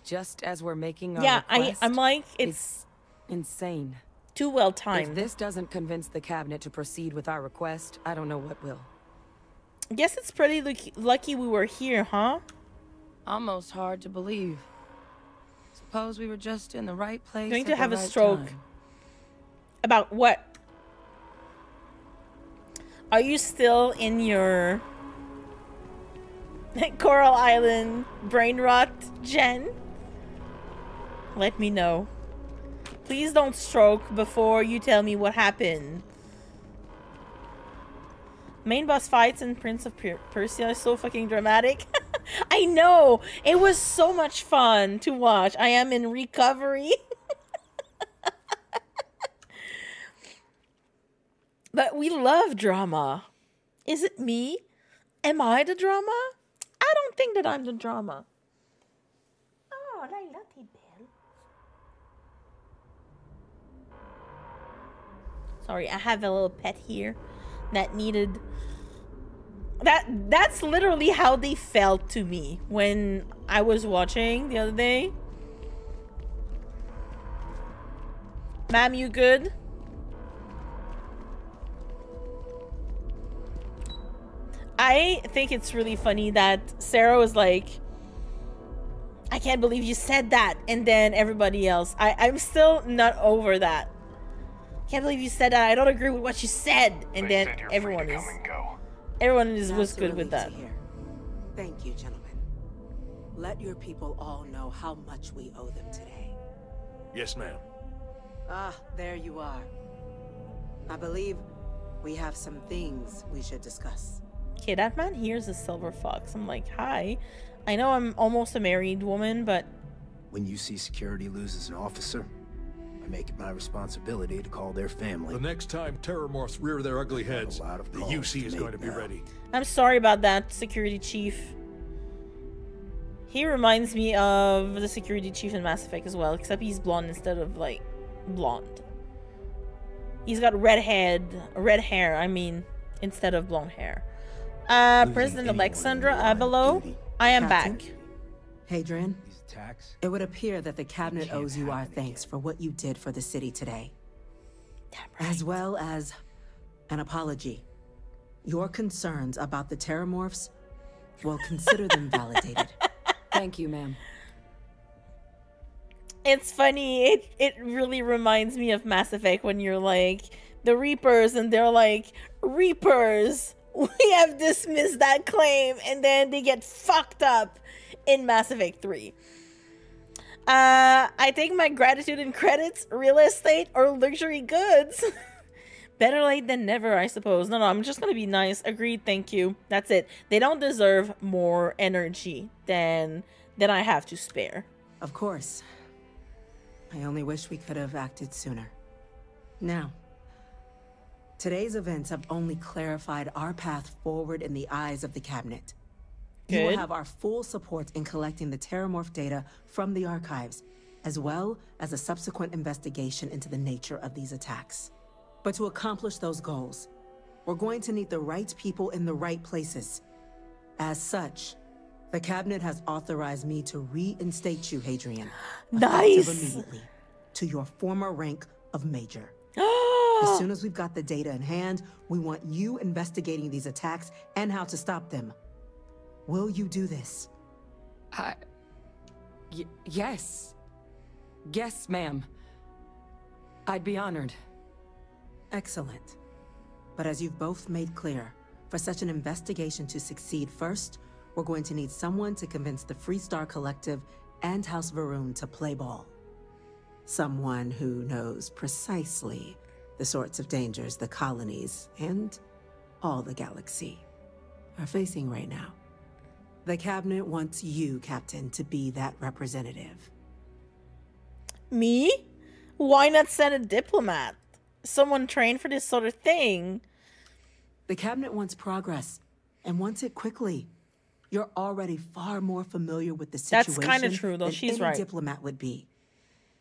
just as we're making our request. I'm like, it's insane. Too well timed. If this doesn't convince the cabinet to proceed with our request, I don't know what will. Guess it's pretty lucky we were here, huh? Almost hard to believe. Suppose we were just in the right place. Going to have a stroke. About what? Are you still in your Coral Island brain rot, Jen? Let me know. Please don't stroke before you tell me what happened. Main boss fights in Prince of Persia are so fucking dramatic. I know! It was so much fun to watch. I am in recovery. But we love drama. Is it me? Am I the drama? I don't think that I'm the drama. Oh, I love you, Bill. Sorry, I have a little pet here that needed... That's literally how they felt to me when I was watching the other day. Ma'am, you good? I think it's really funny that Sarah was like, I can't believe you said that. And then everybody else. I'm still not over that. Can't believe you said that. I don't agree with what you said. And then everyone was good with that. Thank you, gentlemen. Let your people all know how much we owe them today. Yes, ma'am. Ah, there you are. I believe we have some things we should discuss. Okay, that man here's a silver fox. I'm like, hi. I know I'm almost a married woman, but... When you see security loses an officer, I make it my responsibility to call their family. The next time Terrormorphs rear their ugly heads, the UC is going to be ready. I'm sorry about that, security chief. He reminds me of the security chief in Mass Effect as well, except he's blonde instead of, like, blonde. He's got red hair, I mean, instead of blonde hair. President Alexandra, below. I am back. Hadrian, it would appear that the cabinet owes you our thanks for what you did for the city today. As well as an apology. Your concerns about the Terrormorphs, well, consider them validated. Thank you, ma'am. It's funny. It really reminds me of Mass Effect when you're like, the Reapers, and they're like, Reapers! We have dismissed that claim, and then they get fucked up in Mass Effect 3. I take my gratitude in credits, real estate, or luxury goods. Better late than never, I suppose. No, I'm just gonna be nice. Agreed, thank you. That's it. They don't deserve more energy than I have to spare. Of course. I only wish we could have acted sooner. Now, today's events have only clarified our path forward in the eyes of the cabinet. You will have our full support in collecting the Terrormorph data from the archives, as well as a subsequent investigation into the nature of these attacks. But to accomplish those goals, we're going to need the right people in the right places. As such, the cabinet has authorized me to reinstate you, Hadrian. Nice! Immediately to your former rank of Major. As soon as we've got the data in hand, we want you investigating these attacks and how to stop them. Will you do this? Yes. Yes, ma'am. I'd be honored. Excellent. But as you've both made clear, for such an investigation to succeed first, we're going to need someone to convince the Freestar Collective and House Varun to play ball. Someone who knows precisely the sorts of dangers the colonies and all the galaxy are facing right now. The cabinet wants you, Captain, to be that representative. Me? Why not send a diplomat? Someone trained for this sort of thing. The cabinet wants progress, and wants it quickly. You're already far more familiar with the situation. That's kind of true, though. Than She's any right. diplomat would be.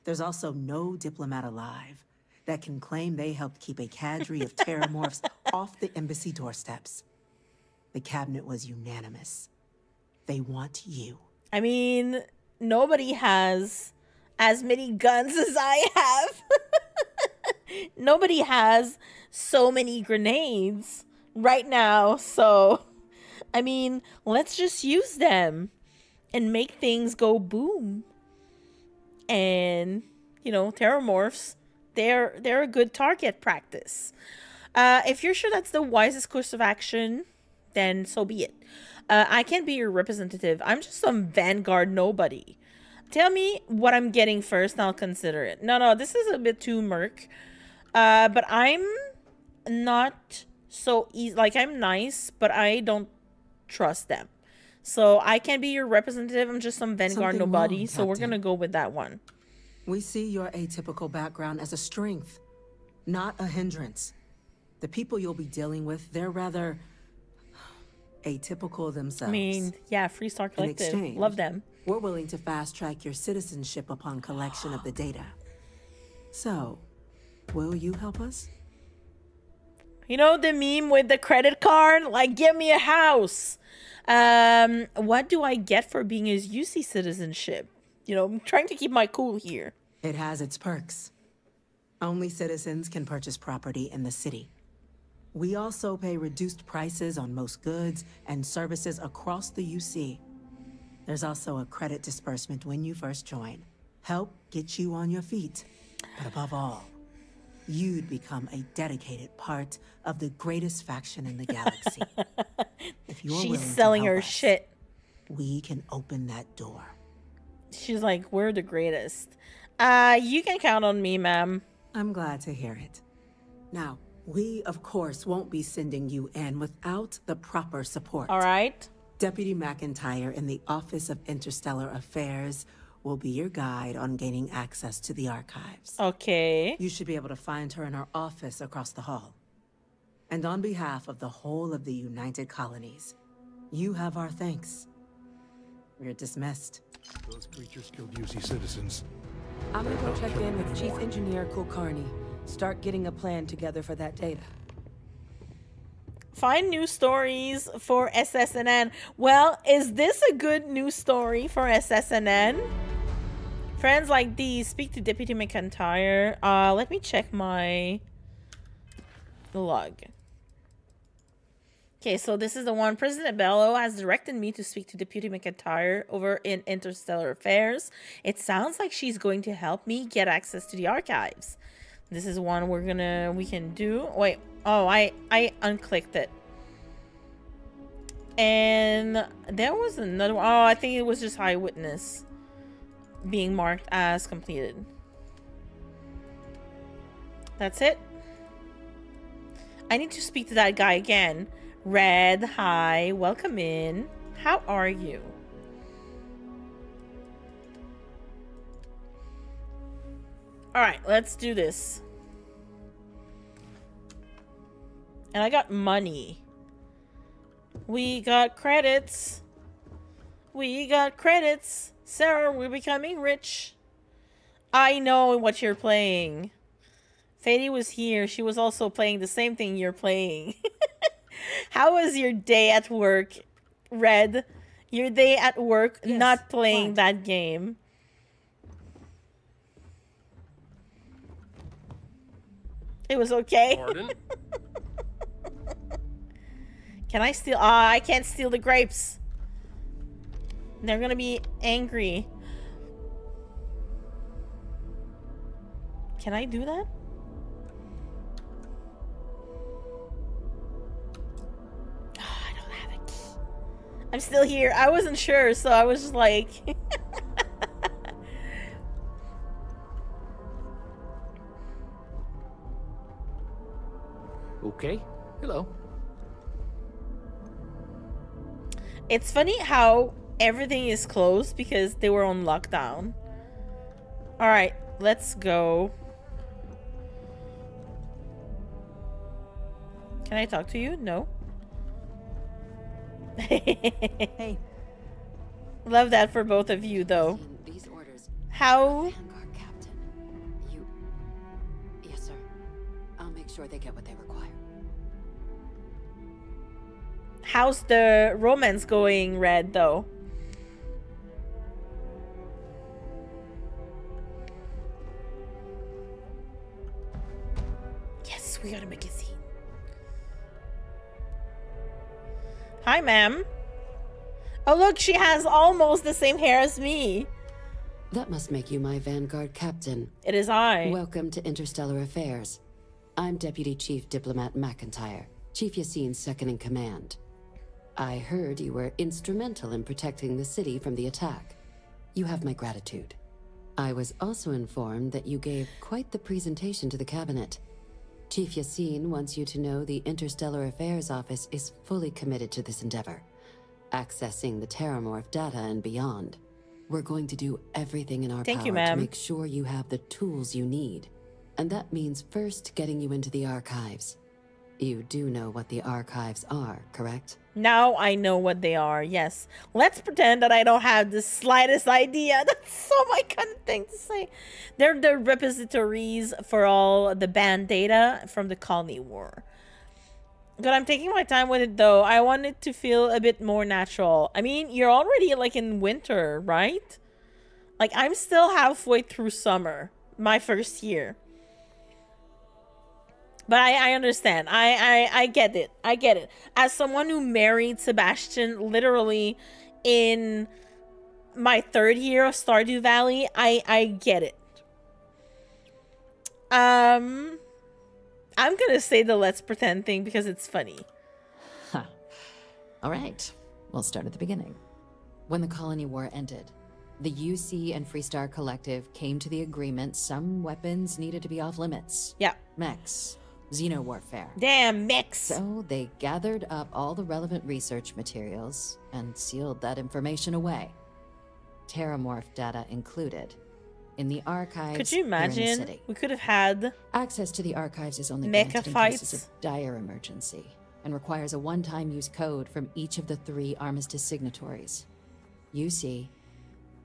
There's also no diplomat alive that can claim they helped keep a cadre of Terrormorphs off the embassy doorsteps. The cabinet was unanimous. They want you. I mean, nobody has as many guns as I have. Nobody has so many grenades right now, so I mean, let's just use them and make things go boom. And, you know, Terrormorphs, they're a good target practice. If you're sure that's the wisest course of action, then so be it. I can't be your representative. I'm just some Vanguard nobody. Tell me what I'm getting first, and I'll consider it. No, this is a bit too murk. But I'm not so easy. Like, I'm nice, but I don't trust them. So I can't be your representative. I'm just some Vanguard Something nobody. wrong, So we're Captain. gonna go with that one. We see your atypical background as a strength, not a hindrance. The people you'll be dealing with, they're rather atypical themselves. I mean, yeah, Freestar In Collective. exchange, Love them. we're willing to fast-track your citizenship upon collection of the data. So, will you help us? You know the meme with the credit card? Like, give me a house. What do I get for being his UC citizenship? You know, I'm trying to keep my cool here. It has its perks. Only citizens can purchase property in the city. We also pay reduced prices on most goods and services across the UC. There's also a credit disbursement when you first join. Help get you on your feet. But above all, you'd become a dedicated part of the greatest faction in the galaxy. If you're willing She's to selling help her us, shit. we can open that door. She's like, we're the greatest. You can count on me, ma'am. I'm glad to hear it. Now, we, of course, won't be sending you in without the proper support. All right. Deputy McIntyre in the Office of Interstellar Affairs will be your guide on gaining access to the archives. Okay. You should be able to find her in her office across the hall. And on behalf of the whole of the United Colonies, you have our thanks. You're dismissed. Those creatures killed UC citizens. I'm gonna go check in with Chief Engineer Kulkarni. Start getting a plan together for that data. Find news stories for SSNN. Well, is this a good news story for SSNN? Friends like these, speak to Deputy McIntyre. Let me check my log. Okay, so this is the one. President Bello has directed me to speak to Deputy McIntyre over in Interstellar Affairs. It sounds like she's going to help me get access to the archives. This is one we can do. Wait, oh, I unclicked it. And there was another one. Oh, I think it was just Eyewitness being marked as completed. That's it. I need to speak to that guy again. Red, hi, welcome in. How are you? All right, let's do this. And I got money. We got credits. We got credits. Sarah, we're becoming rich. I know what you're playing. Fady was here. She was also playing the same thing you're playing. How was your day at work, Red? Your day at work, yes, not playing that game. It was okay. Pardon? Can I steal? I can't steal the grapes. They're gonna be angry. Can I do that? Oh, I don't have a key. I'm still here. I wasn't sure, so I was just like... Okay. Hello. It's funny how everything is closed because they were on lockdown. Alright, let's go. Can I talk to you? No. Hey. Love that for both of you, though. These orders. How? Vanguard Captain. You... Yes, sir. I'll make sure they get what they require. How's the romance going, Red, though? Yes, we gotta make a scene. Hi, ma'am. Oh, look, she has almost the same hair as me. That must make you my Vanguard Captain. It is I. Welcome to Interstellar Affairs. I'm Deputy Chief Diplomat McIntyre, Chief Yassine's second-in-command. I heard you were instrumental in protecting the city from the attack. You have my gratitude. I was also informed that you gave quite the presentation to the cabinet. Chief Yassine wants you to know the Interstellar Affairs Office is fully committed to this endeavor, accessing the Terrormorph data and beyond. We're going to do everything in our power to make sure you have the tools you need. And that means first getting you into the archives. You do know what the archives are, correct? Now I know what they are, yes. Let's pretend that I don't have the slightest idea. That's so my kind of thing to say. They're the repositories for all the banned data from the Colony War. But I'm taking my time with it, though. I want it to feel a bit more natural. I mean, you're already, like, in winter, right? Like, I'm still halfway through summer. My first year. But I understand. I get it. I get it. As someone who married Sebastian literally in my 3rd year of Stardew Valley, I get it. I'm gonna say the let's pretend thing because it's funny. Huh. All right. We'll start at the beginning. When the Colony War ended, the UC and Freestar Collective came to the agreement some weapons needed to be off limits. Yeah. Mechs. Xenowarfare. Damn, mechs! So they gathered up all the relevant research materials and sealed that information away. Terrormorph data included. In the archives. Could you imagine? Here in the city. We could have had access to the archives is only mecha granted in fights cases of dire emergency and requires a one-time use code from each of the 3 Armistice signatories. UC,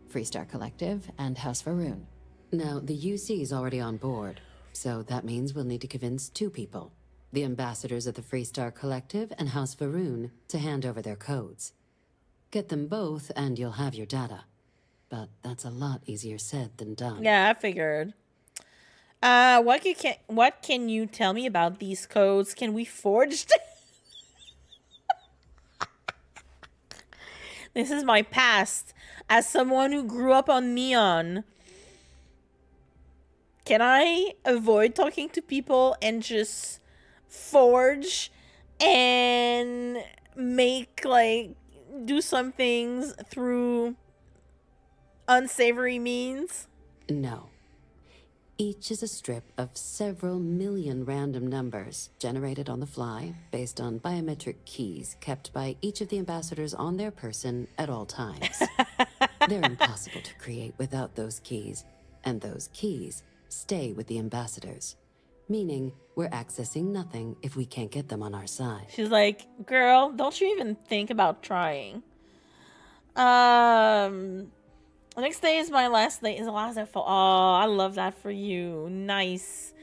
Freestar Collective, and House Faroon. Now, the UC is already on board, so that means we'll need to convince 2 people. The ambassadors of the Freestar Collective and House Faroon to hand over their codes. Get them both and you'll have your data. But that's a lot easier said than done. Yeah, I figured. What can you tell me about these codes? Can we forge them? This is my past as someone who grew up on Neon. Can I avoid talking to people and just forge and make, like, do some things through unsavory means? No. Each is a strip of several million random numbers generated on the fly based on biometric keys kept by each of the ambassadors on their person at all times. They're impossible to create without those keys, and those keys stay with the ambassadors, meaning we're accessing nothing if we can't get them on our side. She's like, girl, don't you even think about trying. The next day is my last day. Is the last day for... Oh, I love that for you. Nice.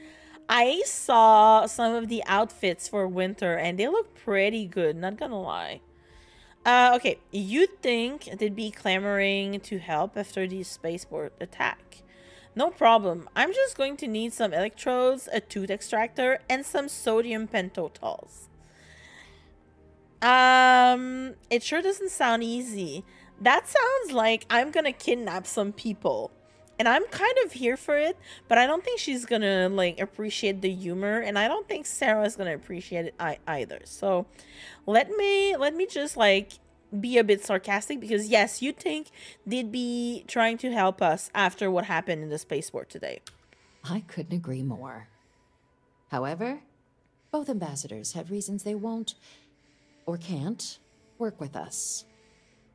I saw some of the outfits for winter, and they look pretty good. Not gonna lie. Okay. You'd think they'd be clamoring to help after the spaceport attack. No problem. I'm just going to need some electrodes, a tooth extractor, and some sodium pentotols. It sure doesn't sound easy. That sounds like I'm gonna kidnap some people. And I'm kind of here for it, but I don't think she's gonna, like, appreciate the humor, and I don't think Sarah's gonna appreciate it either. So let me just, like, be a bit sarcastic, because yes, you'd think they'd be trying to help us after what happened in the spaceport today. I couldn't agree more. However, both ambassadors have reasons they won't or can't work with us.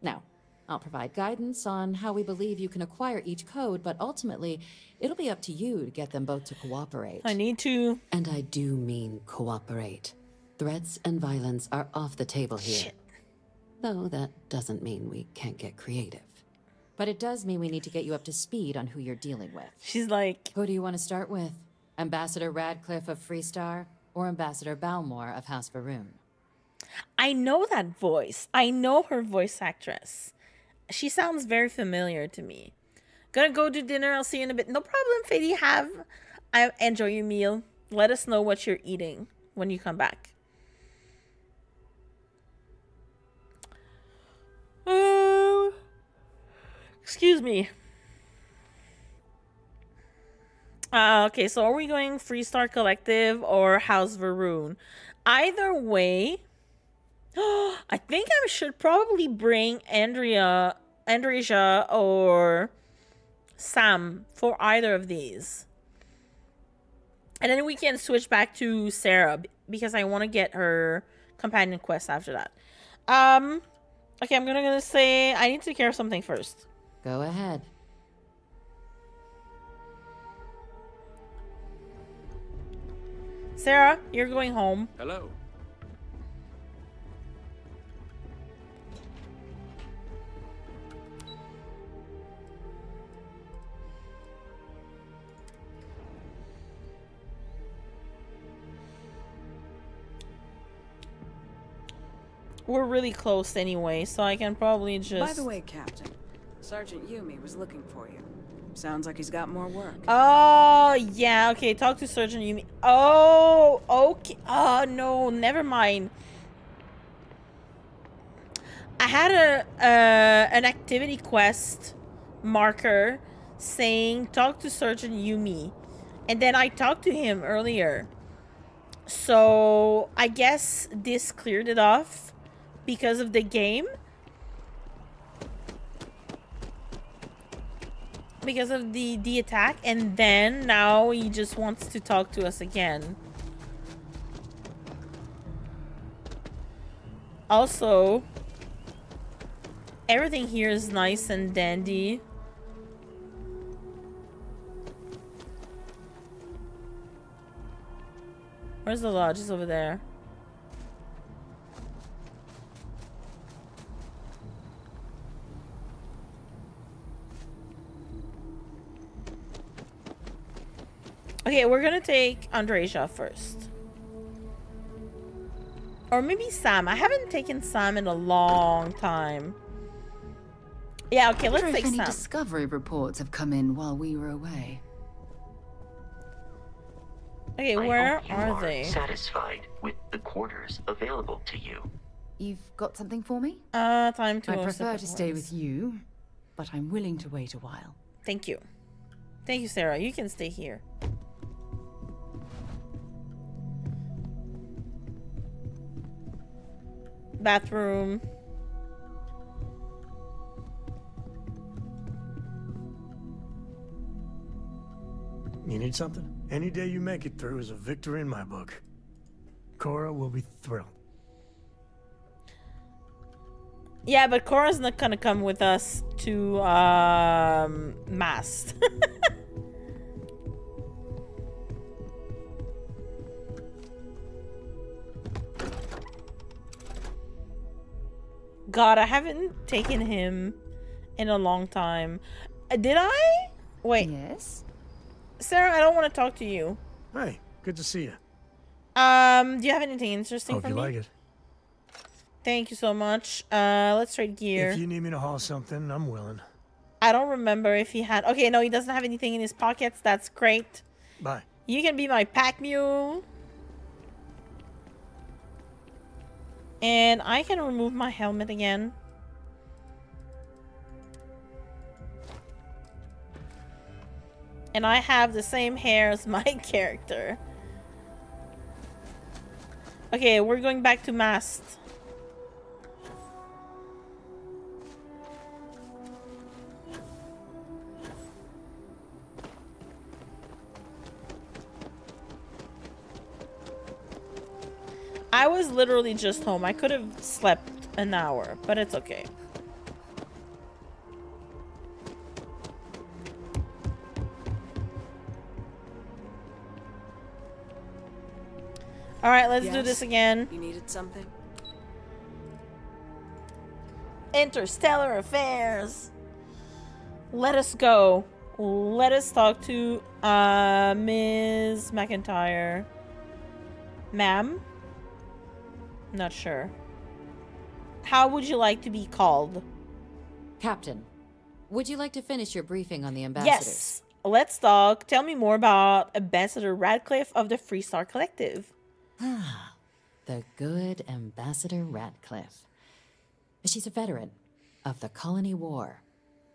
Now, I'll provide guidance on how we believe you can acquire each code, but ultimately, it'll be up to you to get them both to cooperate. I need to... And I do mean cooperate. Threats and violence are off the table here. Shit. Though that doesn't mean we can't get creative. But it does mean we need to get you up to speed on who you're dealing with. She's like... Who do you want to start with? Ambassador Radcliffe of Freestar or Ambassador Balmore of House Varun? I know that voice. I know her voice actress. She sounds very familiar to me. Gonna go to dinner. I'll see you in a bit. No problem, Fady. Enjoy your meal. Let us know what you're eating when you come back. Excuse me. Okay, so are we going Freestar Collective or House Varun? Either way, I think I should probably bring Andrea or Sam for either of these. And then we can switch back to Sarah because I want to get her companion quest after that. Okay, I'm gonna say I need to take care of something first. Go ahead. Sarah, you're going home. Hello. We're really close anyway, so I can probably just... By the way, Captain, Sergeant Yumi was looking for you. Sounds like he's got more work. Oh, yeah, okay, talk to Sergeant Yumi. Oh, okay. Oh, no, never mind. I had an activity quest marker saying talk to Sergeant Yumi. And then I talked to him earlier. So, I guess this cleared it off because of the game. Because of the attack, and then now he just wants to talk to us again. Also, everything here is nice and dandy. Where's the lodge? It's over there. Okay, we're gonna take Andreja first. Or maybe Sam. I haven't taken Sam in a long time. Yeah, okay, let's take Any Sam. discovery reports have come in while we were away. Okay, where are they? Satisfied with the quarters available to you. You've got something for me? Time to I prefer to stay with you, but I'm willing to wait a while. Thank you. Thank you, Sarah. You can stay here. Bathroom. You need something? Any day you make it through is a victory in my book. Cora will be thrilled. Yeah, but Cora's not gonna come with us to Mast. God, I haven't taken him in a long time. Did I? Wait. Yes? Sarah, I don't want to talk to you. Hey, good to see you. Do you have anything interesting Hope for you me? like it. Thank you so much. Let's trade gear. If you need me to haul something, I'm willing. I don't remember if he had... Okay, no, he doesn't have anything in his pockets. That's great. Bye. You can be my pack mule. And I can remove my helmet again. And I have the same hair as my character. Okay, we're going back to Mast. I was literally just home. I could have slept an hour, but it's okay. Alright, let's do this again. You needed something? Interstellar affairs. Let us go. Let us talk to Ms. McIntyre. Ma'am? Not sure. How would you like to be called? Captain, would you like to finish your briefing on the ambassadors? Yes. Let's talk. Tell me more about Ambassador Radcliffe of the Freestar Collective. The good Ambassador Radcliffe. She's a veteran of the Colony War,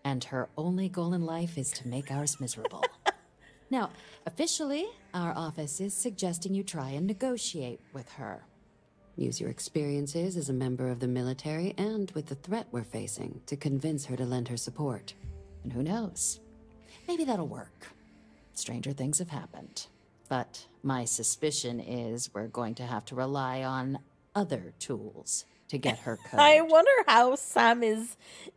and her only goal in life is to make ours miserable. Now, officially, our office is suggesting you try and negotiate with her. Use your experiences as a member of the military and with the threat we're facing to convince her to lend her support. And who knows? Maybe that'll work. Stranger things have happened. But my suspicion is we're going to have to rely on other tools to get her code. I wonder how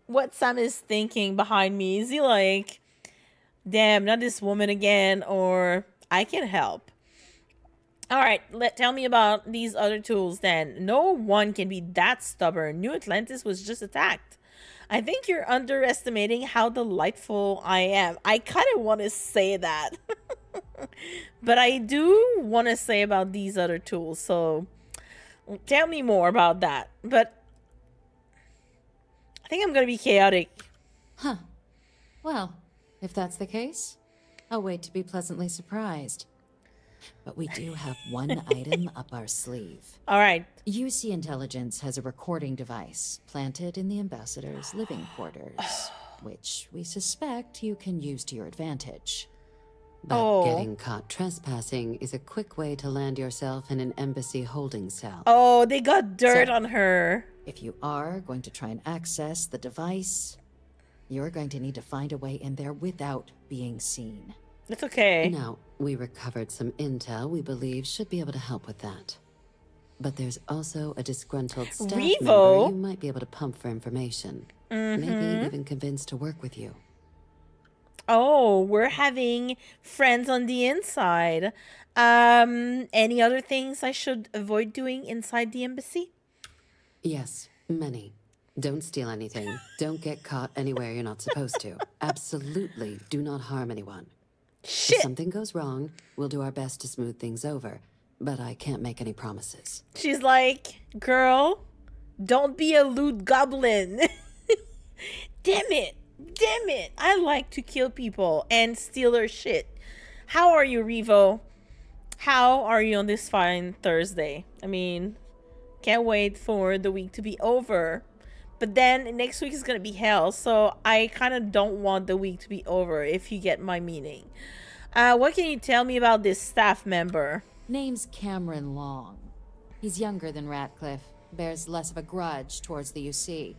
what Sam is thinking behind me. Is he like, damn, not this woman again, or I can help? All right, tell me about these other tools then. No one can be that stubborn. New Atlantis was just attacked. I think you're underestimating how delightful I am. I kind of want to say that. But I do want to say about these other tools. So tell me more about that. But I think I'm going to be chaotic. Huh. Well, if that's the case, I'll wait to be pleasantly surprised. But we do have one item up our sleeve. All right. UC Intelligence has a recording device planted in the ambassador's living quarters, which we suspect you can use to your advantage. But getting caught trespassing is a quick way to land yourself in an embassy holding cell. Oh, they got dirt on her. If you are going to try and access the device, you're going to need to find a way in there without being seen. It's okay. Now, we recovered some intel we believe should be able to help with that. But there's also a disgruntled staff member you might be able to pump for information. Maybe even convince to work with you. Oh, we're having friends on the inside. Any other things I should avoid doing inside the embassy? Yes, many. Don't steal anything. Don't get caught anywhere you're not supposed to. Absolutely do not harm anyone. Shit. If something goes wrong, we'll do our best to smooth things over, but I can't make any promises. She's like, girl, don't be a loot goblin. Damn it. Damn it. I like to kill people and steal their shit. How are you, Revo? How are you on this fine Thursday? I mean, can't wait for the week to be over. But then next week is going to be hell. So I kind of don't want the week to be over, if you get my meaning. What can you tell me about this staff member? Name's Cameron Long. He's younger than Ratcliffe, bears less of a grudge towards the UC.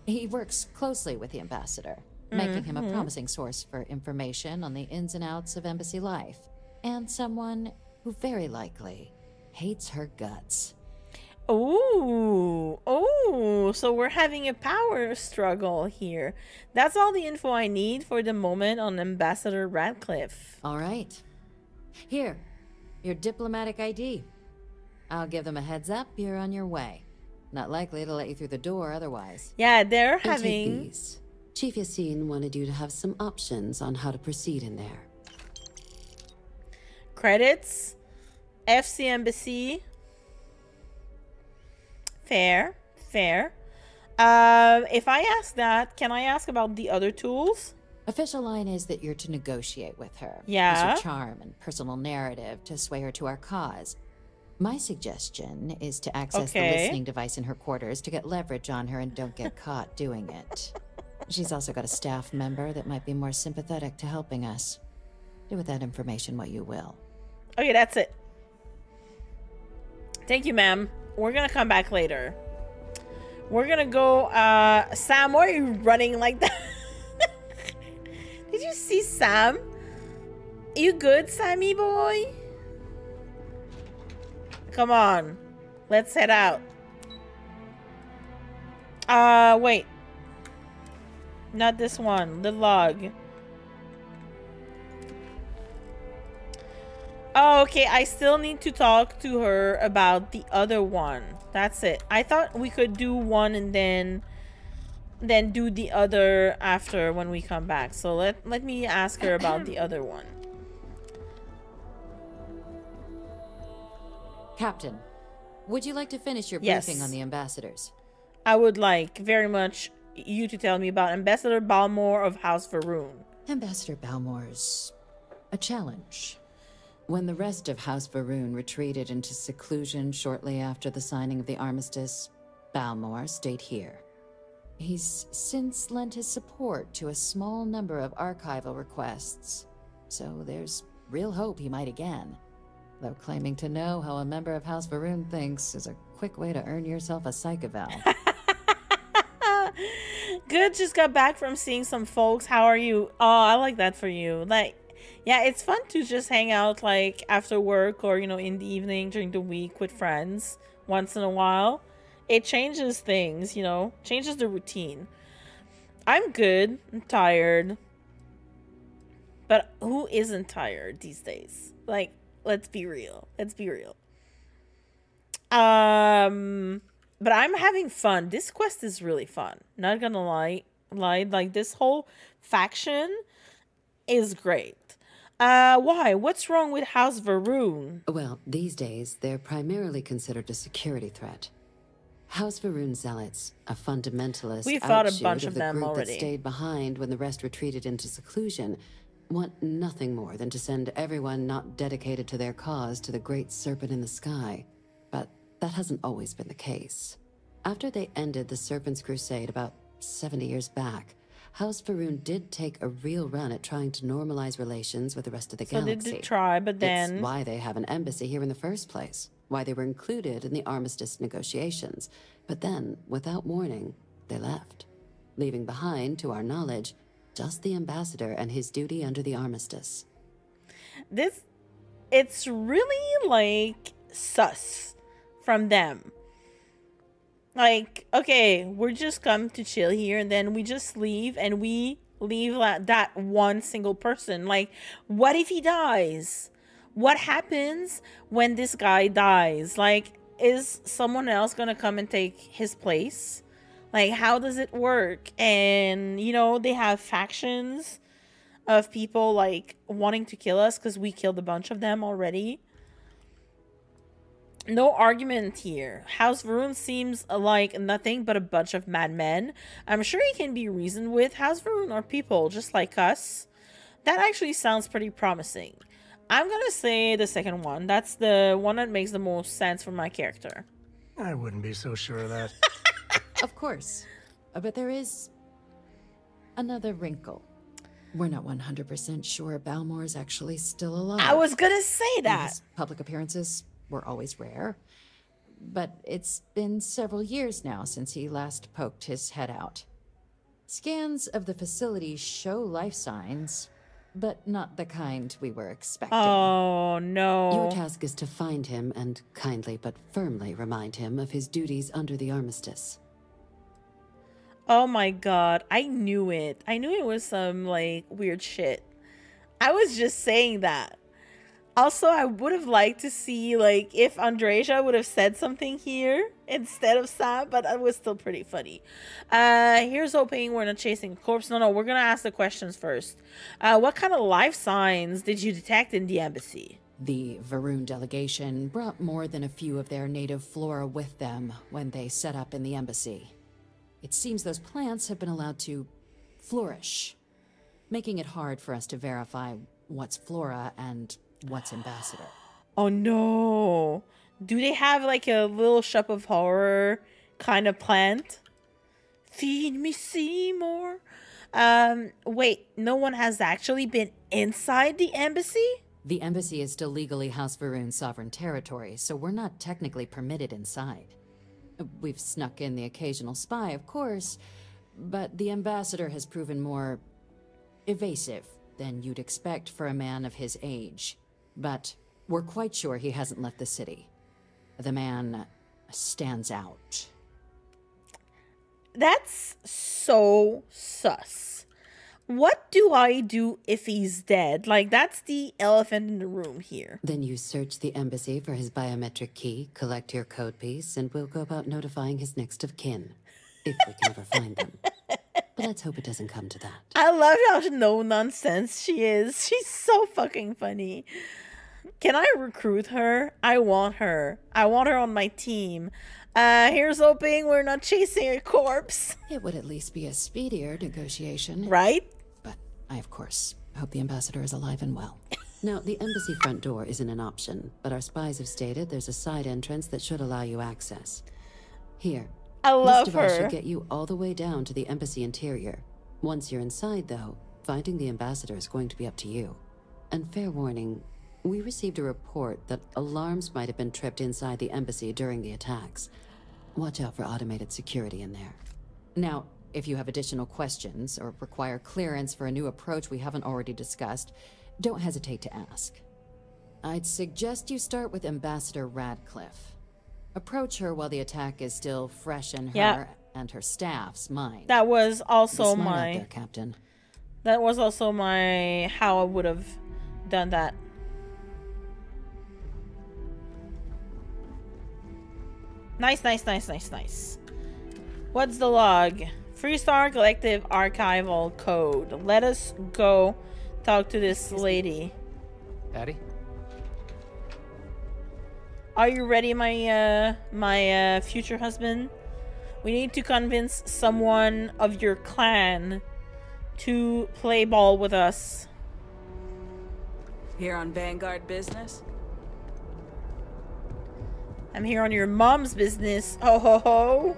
He works closely with the ambassador, making him a promising source for information on the ins and outs of embassy life, and someone who very likely hates her guts. Oh, so we're having a power struggle here. That's all the info I need for the moment on Ambassador Radcliffe. All right. Here, your diplomatic ID. I'll give them a heads up, you're on your way. Not likely to let you through the door otherwise. Yeah, they're And take having... these. Chief Yassine wanted you to have some options on how to proceed in there. Credits. FC Embassy. Fair. Fair. If I ask that, can I ask about the other tools? Official line is that you're to negotiate with her. Yeah. Use your charm and personal narrative to sway her to our cause. My suggestion is to access the listening device in her quarters to get leverage on her and don't get caught doing it. She's also got a staff member that might be more sympathetic to helping us. Do with that information what you will. Okay, that's it. Thank you, ma'am. We're gonna come back later. We're gonna go, Sam, why are you running like that? Did you see Sam? You good, Sammy boy? Come on. Let's head out. Wait. Not this one. The log. Oh, okay. I still need to talk to her about the other one. That's it. I thought we could do one and then do the other after when we come back. So let me ask her about the other one. Captain, would you like to finish your briefing on the ambassadors? I would like very much you to tell me about Ambassador Balmor of House Varun. Ambassador Balmor's a challenge. When the rest of House Varun retreated into seclusion shortly after the signing of the armistice, Balmor stayed here. He's since lent his support to a small number of archival requests, so there's real hope he might again. Though claiming to know how a member of House Varun thinks is a quick way to earn yourself a psych eval. Good, just got back from seeing some folks. How are you? Oh, I like that for you. Like, yeah, it's fun to just hang out like after work or, you know, in the evening during the week with friends once in a while. It changes things, you know, changes the routine. I'm good. I'm tired. But who isn't tired these days? Like, let's be real. Let's be real. But I'm having fun. This quest is really fun. Not gonna lie. Like, this whole faction is great. Why? What's wrong with House Varun? Well, these days, they're primarily considered a security threat. House Varun zealots, a fundamentalist We've fought a outshoot bunch of of the them group already. that stayed behind when the rest retreated into seclusion, want nothing more than to send everyone not dedicated to their cause to the great serpent in the sky. But that hasn't always been the case. After they ended the Serpent's Crusade about 70 years back, House Varun did take a real run at trying to normalize relations with the rest of the So galaxy. they did try, but then... It's why they have an embassy here in the first place, why they were included in the armistice negotiations. But then, without warning, they left, leaving behind, to our knowledge, just the ambassador and his duty under the armistice. It's really, like, sus from them. Like, okay, we're just come to chill here, and then we just leave, and we leave that one single person. Like, what if he dies? What happens when this guy dies? Like, is someone else gonna come and take his place? Like, how does it work? And, you know, they have factions of people, like, wanting to kill us because we killed a bunch of them already. No argument here. House Varun seems like nothing but a bunch of madmen. I'm sure he can be reasoned with. House Varun are people just like us. That actually sounds pretty promising. I'm gonna say the second one. That's the one that makes the most sense for my character. I wouldn't be so sure of that. Of course. But there is another wrinkle. We're not 100% sure Balmor is actually still alive. I was gonna say that. His public appearances were always rare. But it's been several years now since he last poked his head out. Scans of the facility show life signs, but not the kind we were expecting. Oh, no. Your task is to find him and kindly but firmly remind him of his duties under the armistice. Oh my god, I knew it. I knew it was some, like, weird shit. I was just saying that. Also, I would have liked to see, like, if Andreja would have said something here instead of Sam, but that was still pretty funny. Here's hoping we're not chasing a corpse. No, we're gonna ask the questions first. What kind of life signs did you detect in the embassy? The Varun delegation brought more than a few of their native flora with them when they set up in the embassy. It seems those plants have been allowed to flourish, making it hard for us to verify what's flora and what's ambassador. Oh no. Do they have like a little shop of horror kind of plant? Feed me Seymour. Wait, no one has actually been inside the embassy? The embassy is still legally House Varun's sovereign territory, so we're not technically permitted inside. We've snuck in the occasional spy, of course, but the ambassador has proven more evasive than you'd expect for a man of his age. But we're quite sure he hasn't left the city. The man stands out. That's so sus. What do I do if he's dead? Like, that's the elephant in the room here. Then you search the embassy for his biometric key, collect your code piece, and we'll go about notifying his next of kin. If we can ever find them. But let's hope it doesn't come to that. I love how no nonsense she is. She's so fucking funny. Can I recruit her? I want her. I want her on my team. Here's hoping we're not chasing a corpse. It would at least be a speedier negotiation. Right? But I, of course, hope the ambassador is alive and well. Now, the embassy front door isn't an option, but our spies have stated there's a side entrance that should allow you access. Here. I love this device her. should get you all the way down to the embassy interior. Once you're inside, though, finding the ambassador is going to be up to you. And fair warning, we received a report that alarms might have been tripped inside the embassy during the attacks. Watch out for automated security in there. Now, if you have additional questions or require clearance for a new approach we haven't already discussed, don't hesitate to ask. I'd suggest you start with Ambassador Radcliffe. Approach her while the attack is still fresh in her and her staff's mind. That was also Be smart out my there, Captain. That was also my how I would have done that. Nice, nice, nice, nice, nice. What's the log? Freestar Collective Archival Code. Let us go talk to this lady. Daddy? Are you ready, my future husband? We need to convince someone of your clan to play ball with us. Here on Vanguard business? I'm here on your mom's business. Ho ho ho.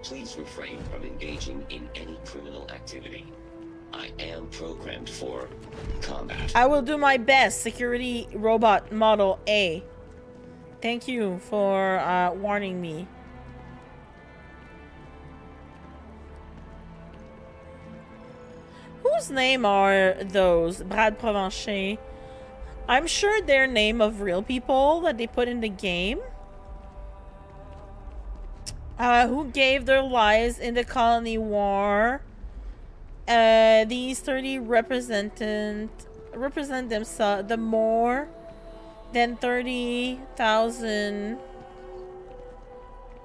Please refrain from engaging in any criminal activity. I am programmed for combat. I will do my best. Security robot model A. Thank you for warning me. Whose name are those? Brad Provencher. I'm sure they're name of real people that they put in the game. Who gave their lives in the colony war. These 30 represent themselves. The more than 30,000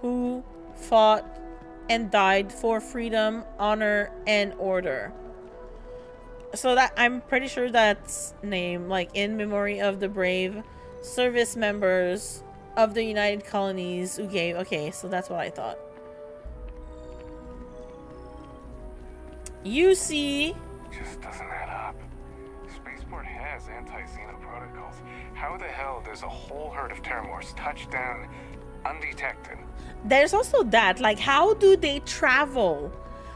who fought and died for freedom, honor, and order. So that I'm pretty sure that's name, like in memory of the brave service members of the United Colonies who gave. Okay, so that's what I thought. You see, just doesn't add up. Spaceport has anti-Xeno protocols. How the hell does a whole herd of Terrormorphs touch down undetected? There's also that, like, how do they travel?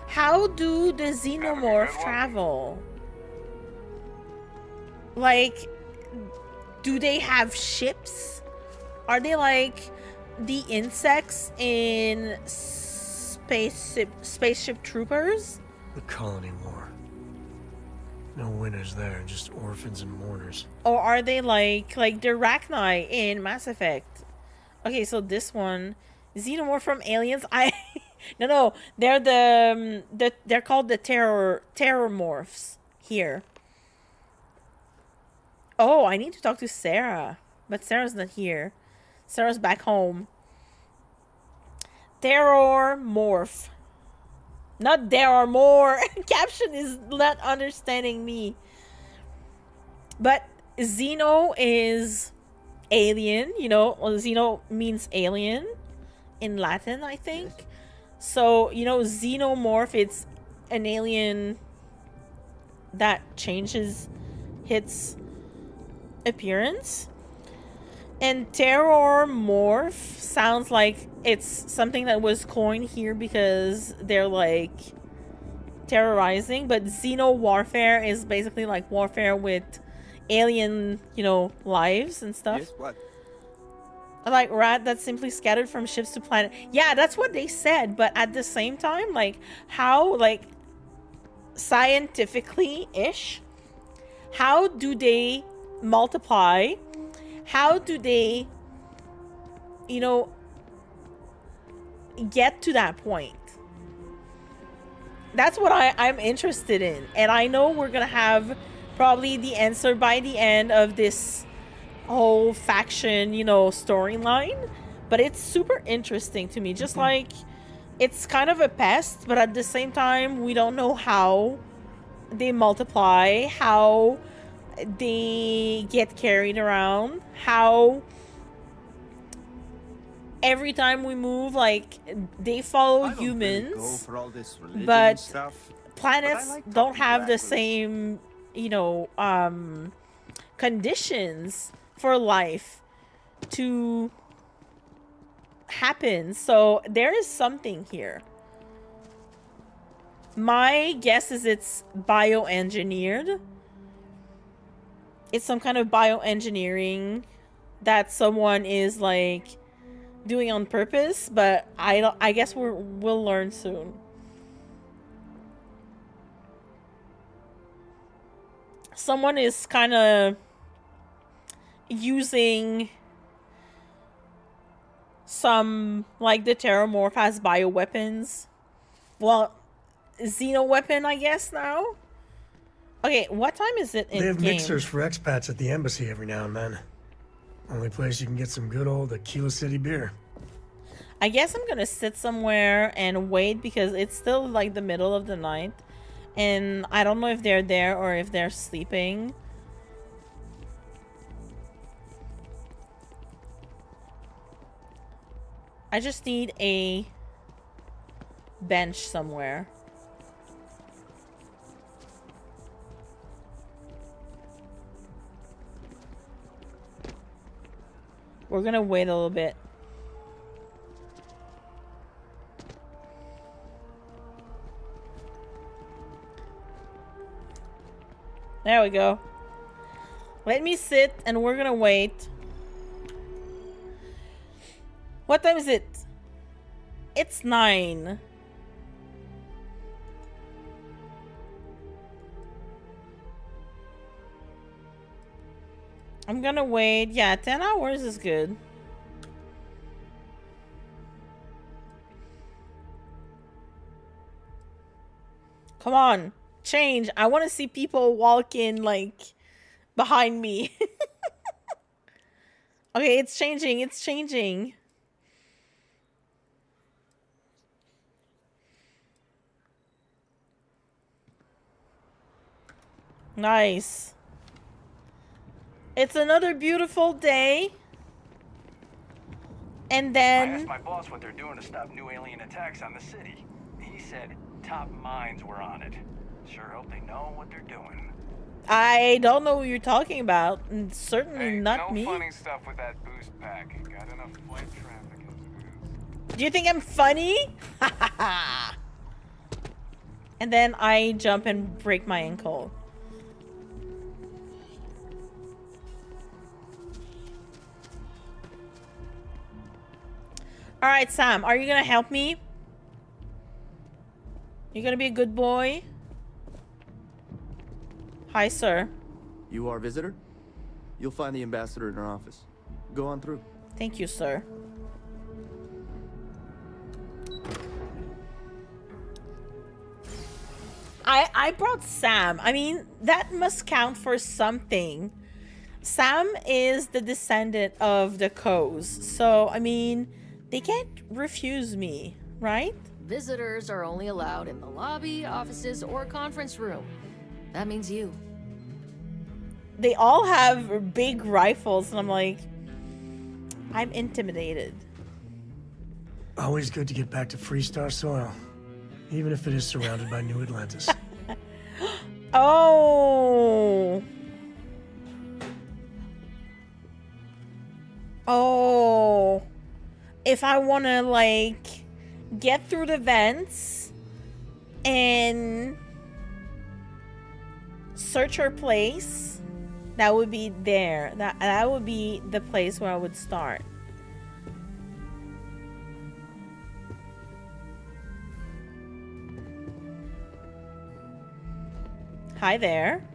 How do the Xenomorph travel? Like, do they have ships? Are they like the insects in Spaceship Troopers? The colony war. No winners there, just orphans and mourners. Or are they like the Rachni in Mass Effect? Okay, so this one, Xenomorph from Aliens. No, they're they're called the Terrormorphs here. Oh, I need to talk to Sarah, but Sarah's not here. Sarah's back home. Terrormorph. Not there are more. Caption is not understanding me. But Xeno is alien, you know. Well, Xeno means alien in Latin, I think. So, you know, Xenomorph, it's an alien that changes its appearance. And Terrormorph sounds like it's something that was coined here because they're like terrorizing, but Xeno warfare is basically like warfare with alien, you know, lives and stuff. Yes, what? Like rat that's simply scattered from ships to planet. Yeah, that's what they said, but at the same time, like how like scientifically-ish How do they multiply? How do they, you know, get to that point? That's what I'm interested in. And I know we're gonna have probably the answer by the end of this whole faction, you know, storyline. But it's super interesting to me. Just like, it's kind of a pest, but at the same time, we don't know how they multiply, how they get carried around, how every time we move, like, they follow humans, but planets don't have the same, you know, conditions for life to happen. So there is something here. My guess is it's bioengineered. It's some kind of bioengineering that someone is like doing on purpose, but I guess we'll learn soon. Someone is kind of using some, like, the Terrormorph has bioweapons. Well, xeno-weapon, I guess, now? Okay, what time is it in game? They have mixers for expats at the embassy every now and then. Only place you can get some good old Aquila City beer. I guess I'm gonna sit somewhere and wait because it's still like the middle of the night. And I don't know if they're there or if they're sleeping. I just need a bench somewhere. We're gonna wait a little bit. There we go. Let me sit and we're gonna wait. What time is it? It's 9. I'm gonna wait. Yeah, 10 hours is good. Come on, change. I want to see people walk in, like, behind me. Okay, it's changing. It's changing. Nice. It's another beautiful day. And then... I asked my boss what they're doing to stop new alien attacks on the city. He said top minds were on it. Sure hope they know what they're doing. I don't know what you're talking about. And certainly not me. No funny stuff with that boost pack. Got enough flight traffic as it is. Do you think I'm funny? And then I jump and break my ankle. Alright, Sam, are you gonna help me? You gonna be a good boy? Hi, sir. You are a visitor? You'll find the ambassador in her office. Go on through. Thank you, sir. I brought Sam. I mean, that must count for something. Sam is the descendant of the Coes. So, I mean, they can't refuse me, right? Visitors are only allowed in the lobby, offices, or conference room. That means you. They all have big rifles, and I'm like, I'm intimidated. Always good to get back to Freestar soil, even if it is surrounded by New Atlantis. Oh. Oh. If I want to, like, get through the vents and search her place, that would be there. That would be the place where I would start. Hi there.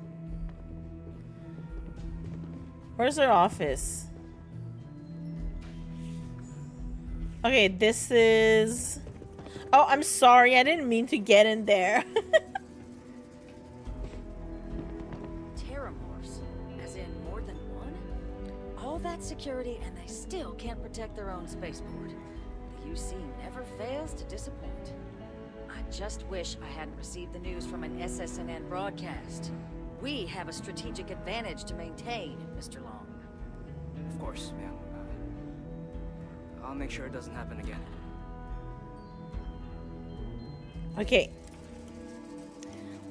Where's her office? Okay, this is... Oh, I'm sorry. I didn't mean to get in there. Terrormorphs? As in more than one? All that security and they still can't protect their own spaceport. The UC never fails to disappoint. I just wish I hadn't received the news from an SSNN broadcast. We have a strategic advantage to maintain, Mr. Long. Of course, ma'am. I'll make sure it doesn't happen again. Okay.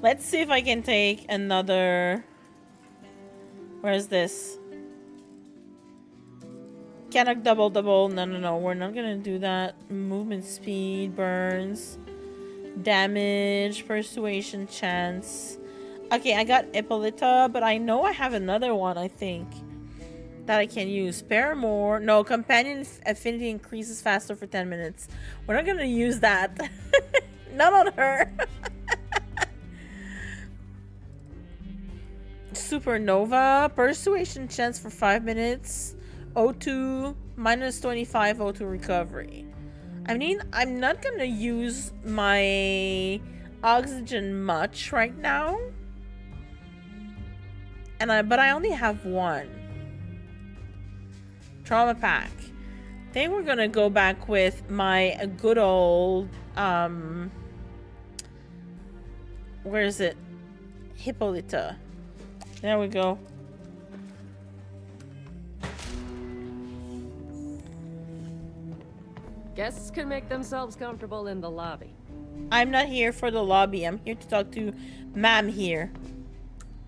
Let's see if I can take another... Where's this? Cannot double. No. We're not gonna do that. Movement speed, burns, damage, persuasion, chance. Okay, I got Hippolyta, but I know I have another one, I think, that I can use. Terrormorph. No, companion affinity increases faster for 10 minutes. We're not gonna use that. Not on her. Supernova. Persuasion chance for 5 minutes. O2. Minus 25 O2 recovery. I mean, I'm not gonna use my oxygen much right now. But I only have one. Trauma pack. I think we're gonna go back with my good old where is it? Hippolyta. There we go. Guests can make themselves comfortable in the lobby. I'm not here for the lobby. I'm here to talk to ma'am here.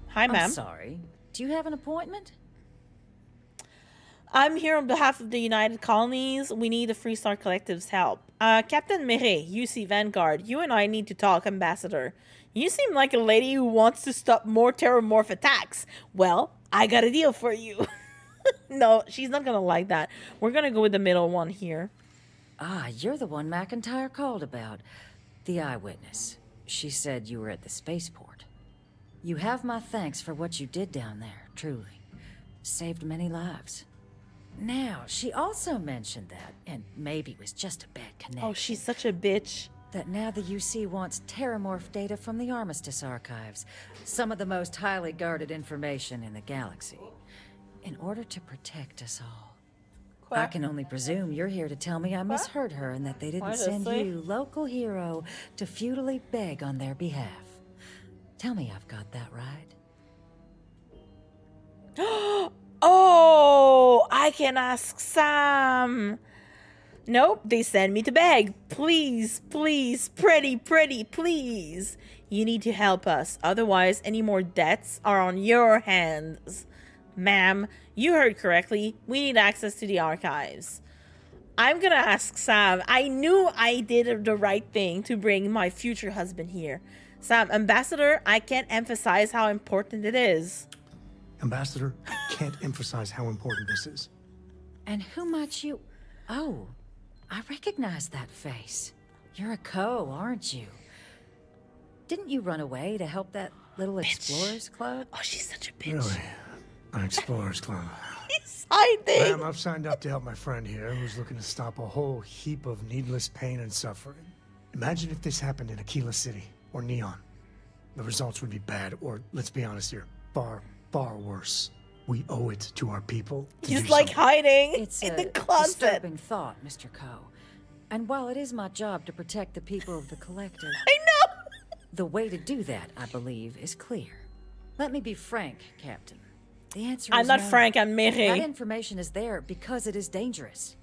Hi, ma'am. I'm sorry. Do you have an appointment? I'm here on behalf of the United Colonies. We need the Freestar Collective's help. Captain Mireille, UC Vanguard, you and I need to talk, Ambassador. You seem like a lady who wants to stop more Terrormorph attacks. Well, I got a deal for you. No, she's not gonna like that. We're gonna go with the middle one here. Ah, you're the one McIntyre called about. The eyewitness. She said you were at the spaceport. You have my thanks for what you did down there, truly. Saved many lives. Now, she also mentioned that, and maybe it was just a bad connection. Oh, she's such a bitch. That now the UC wants Terrormorph data from the Armistice archives. Some of the most highly guarded information in the galaxy. In order to protect us all. I can only presume you're here to tell me I misheard her and that they didn't send you, local hero, to futilely beg on their behalf. Tell me I've got that right. Oh, I can ask Sam. Nope, they send me to beg. Please, please, pretty, please. You need to help us. Otherwise, any more debts are on your hands. Ma'am, you heard correctly. We need access to the archives. I'm gonna ask Sam. I knew I did the right thing to bring my future husband here. Sam, Ambassador, I can't emphasize how important it is. Ambassador, I can't emphasize how important this is. And who might you... Oh, I recognize that face. You're a Co, aren't you? Didn't you run away to help that little Explorers Club? Oh, she's such a bitch. Really? An Explorers Club. He's hiding. Ma'am, I've signed up to help my friend here who's looking to stop a whole heap of needless pain and suffering. Imagine if this happened in Aquila City or Neon. The results would be bad, or let's be honest here, far worse. We owe it to our people. He's like hiding in the closet. Disturbing thought, Mr. Co. And while it is my job to protect the people of the Collective, I know. The way to do that, I believe, is clear. Let me be frank, Captain. The answer is I'm not no. frank, I'm Mireille. That information is there because it is dangerous.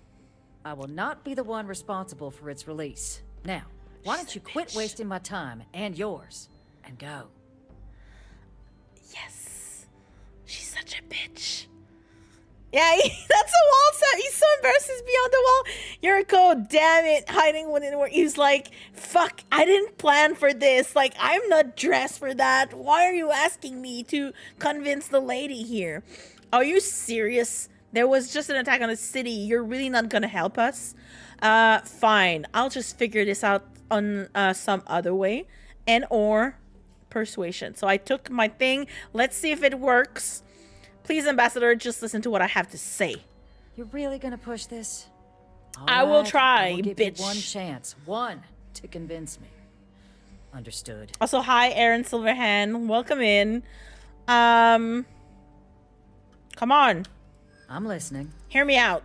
I will not be the one responsible for its release. Now, why don't you quit wasting my time and yours and go? Yes. She's such a bitch. Yeah, that's a wall set. He's so embarrassed he's beyond the wall. You're a code, damn it. Hiding when he's like, fuck, I didn't plan for this. Like, I'm not dressed for that. Why are you asking me to convince the lady here? Are you serious? There was just an attack on the city. You're really not gonna help us? Fine. I'll just figure this out on some other way. And or persuasion. So I took my thing. Let's see if it works. Please, Ambassador, just listen to what I have to say. You're really gonna push this? I will Alright, try, I will give bitch. you one chance. One to convince me. Understood. Also, hi, Aaron Silverhand. Welcome in. Come on. I'm listening. Hear me out.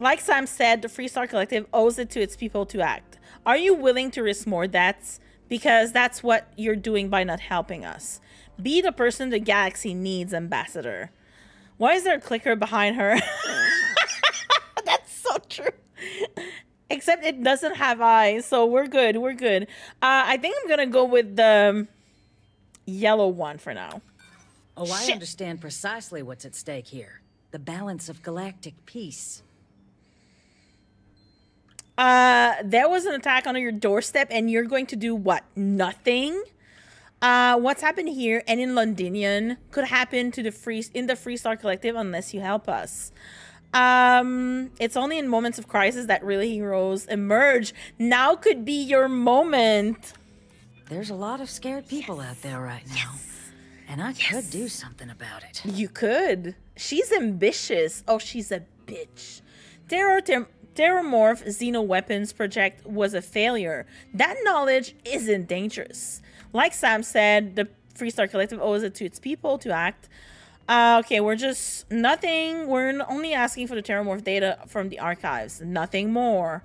Like Sam said, the Freestar Collective owes it to its people to act. Are you willing to risk more deaths? Because that's what you're doing by not helping us. Be the person the galaxy needs, Ambassador. Why is there a clicker behind her? That's so true. Except it doesn't have eyes, so we're good. We're good. I think I'm gonna go with the yellow one for now. Oh, I understand precisely what's at stake here. The balance of galactic peace. There was an attack on your doorstep and you're going to do what? Nothing? What's happened here and in Londinian could happen to the Freestar Collective unless you help us. It's only in moments of crisis that really heroes emerge. Now could be your moment. There's a lot of scared people out there right now. And I could do something about it. You could. She's ambitious. Oh, she's a bitch. Terrormorph Xeno Weapons project was a failure. That knowledge isn't dangerous. Like Sam said, the Freestar Collective owes it to its people to act. Okay, we're just nothing. We're only asking for the Terrormorph data from the archives. Nothing more.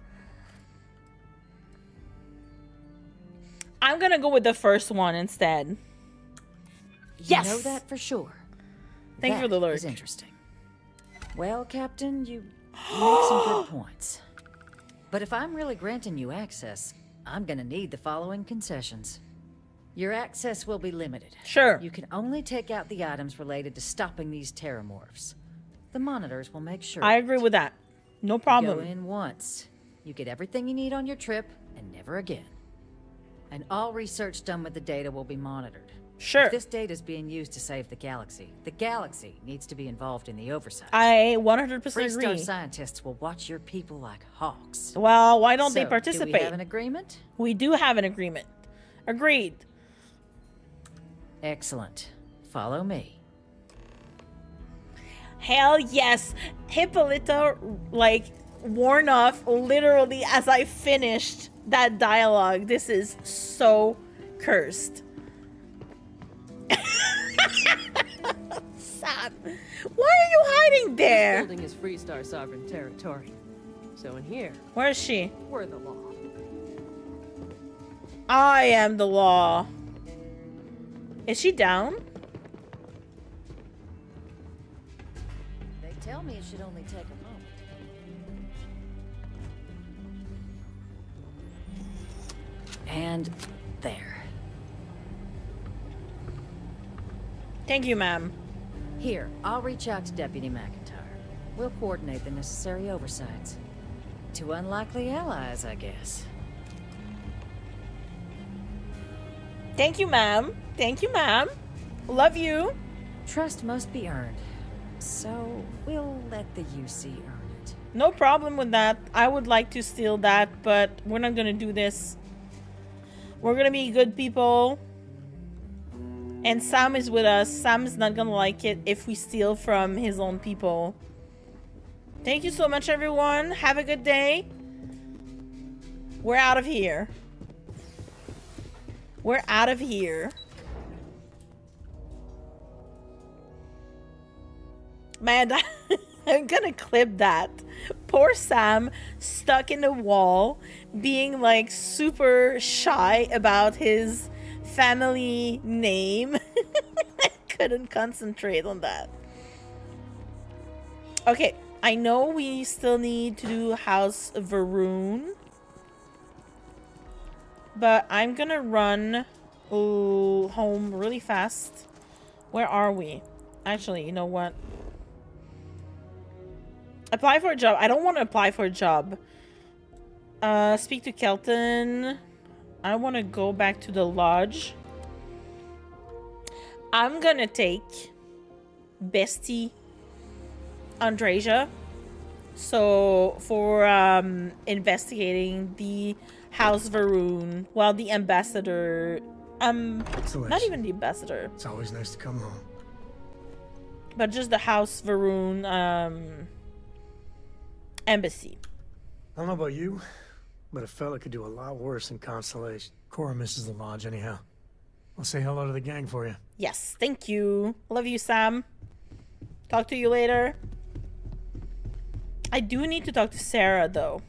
I'm gonna go with the first one instead. Yes! You know that for sure. Thank you for the lurk. Is interesting. Well, Captain, you make some good points. But if I'm really granting you access, I'm gonna need the following concessions. Your access will be limited. Sure. You can only take out the items related to stopping these terrormorphs. The monitors will make sure. I agree with that. No problem. You go in once. You get everything you need on your trip, and never again. And all research done with the data will be monitored. Sure. If this data is being used to save the galaxy needs to be involved in the oversight. I 100% agree. Freestar scientists will watch your people like hawks. Well, why don't they participate? Do we have an agreement? We do have an agreement. Agreed. Excellent. Follow me. Hell yes. Hippolyta, like, worn off literally as I finished that dialogue. This is so cursed. Sam, why are you hiding there? This building is Freestar sovereign territory. So in here, where is she? We're the law. I am the law. Is she down? They tell me it should only take a moment. And there. Thank you, ma'am. Here, I'll reach out to Deputy McIntyre. We'll coordinate the necessary oversights. Two unlikely allies, I guess. Thank you, ma'am. Thank you, ma'am. Love you. Trust must be earned. So, we'll let the UC earn it. No problem with that. I would like to steal that, but we're not gonna do this. We're gonna be good people. And Sam is with us. Sam is not gonna like it if we steal from his own people. Thank you so much, everyone. Have a good day. We're out of here. We're out of here. Man, I'm gonna clip that. Poor Sam, stuck in the wall, being like super shy about his family name. I couldn't concentrate on that. Okay, I know we still need to do House Varun, but I'm gonna run home really fast. Where are we? Actually, you know what? Apply for a job. I don't want to apply for a job. Speak to Kelton. I want to go back to the lodge. I'm gonna take Bestie Andreja. So for investigating the House Varun, while the ambassador, not even the ambassador. It's always nice to come home. But just the House Varun embassy. I don't know about you, but a fella could do a lot worse in Constellation. Cora misses the lodge anyhow. I'll say hello to the gang for you. Yes, thank you. Love you, Sam. Talk to you later. I do need to talk to Sarah, though.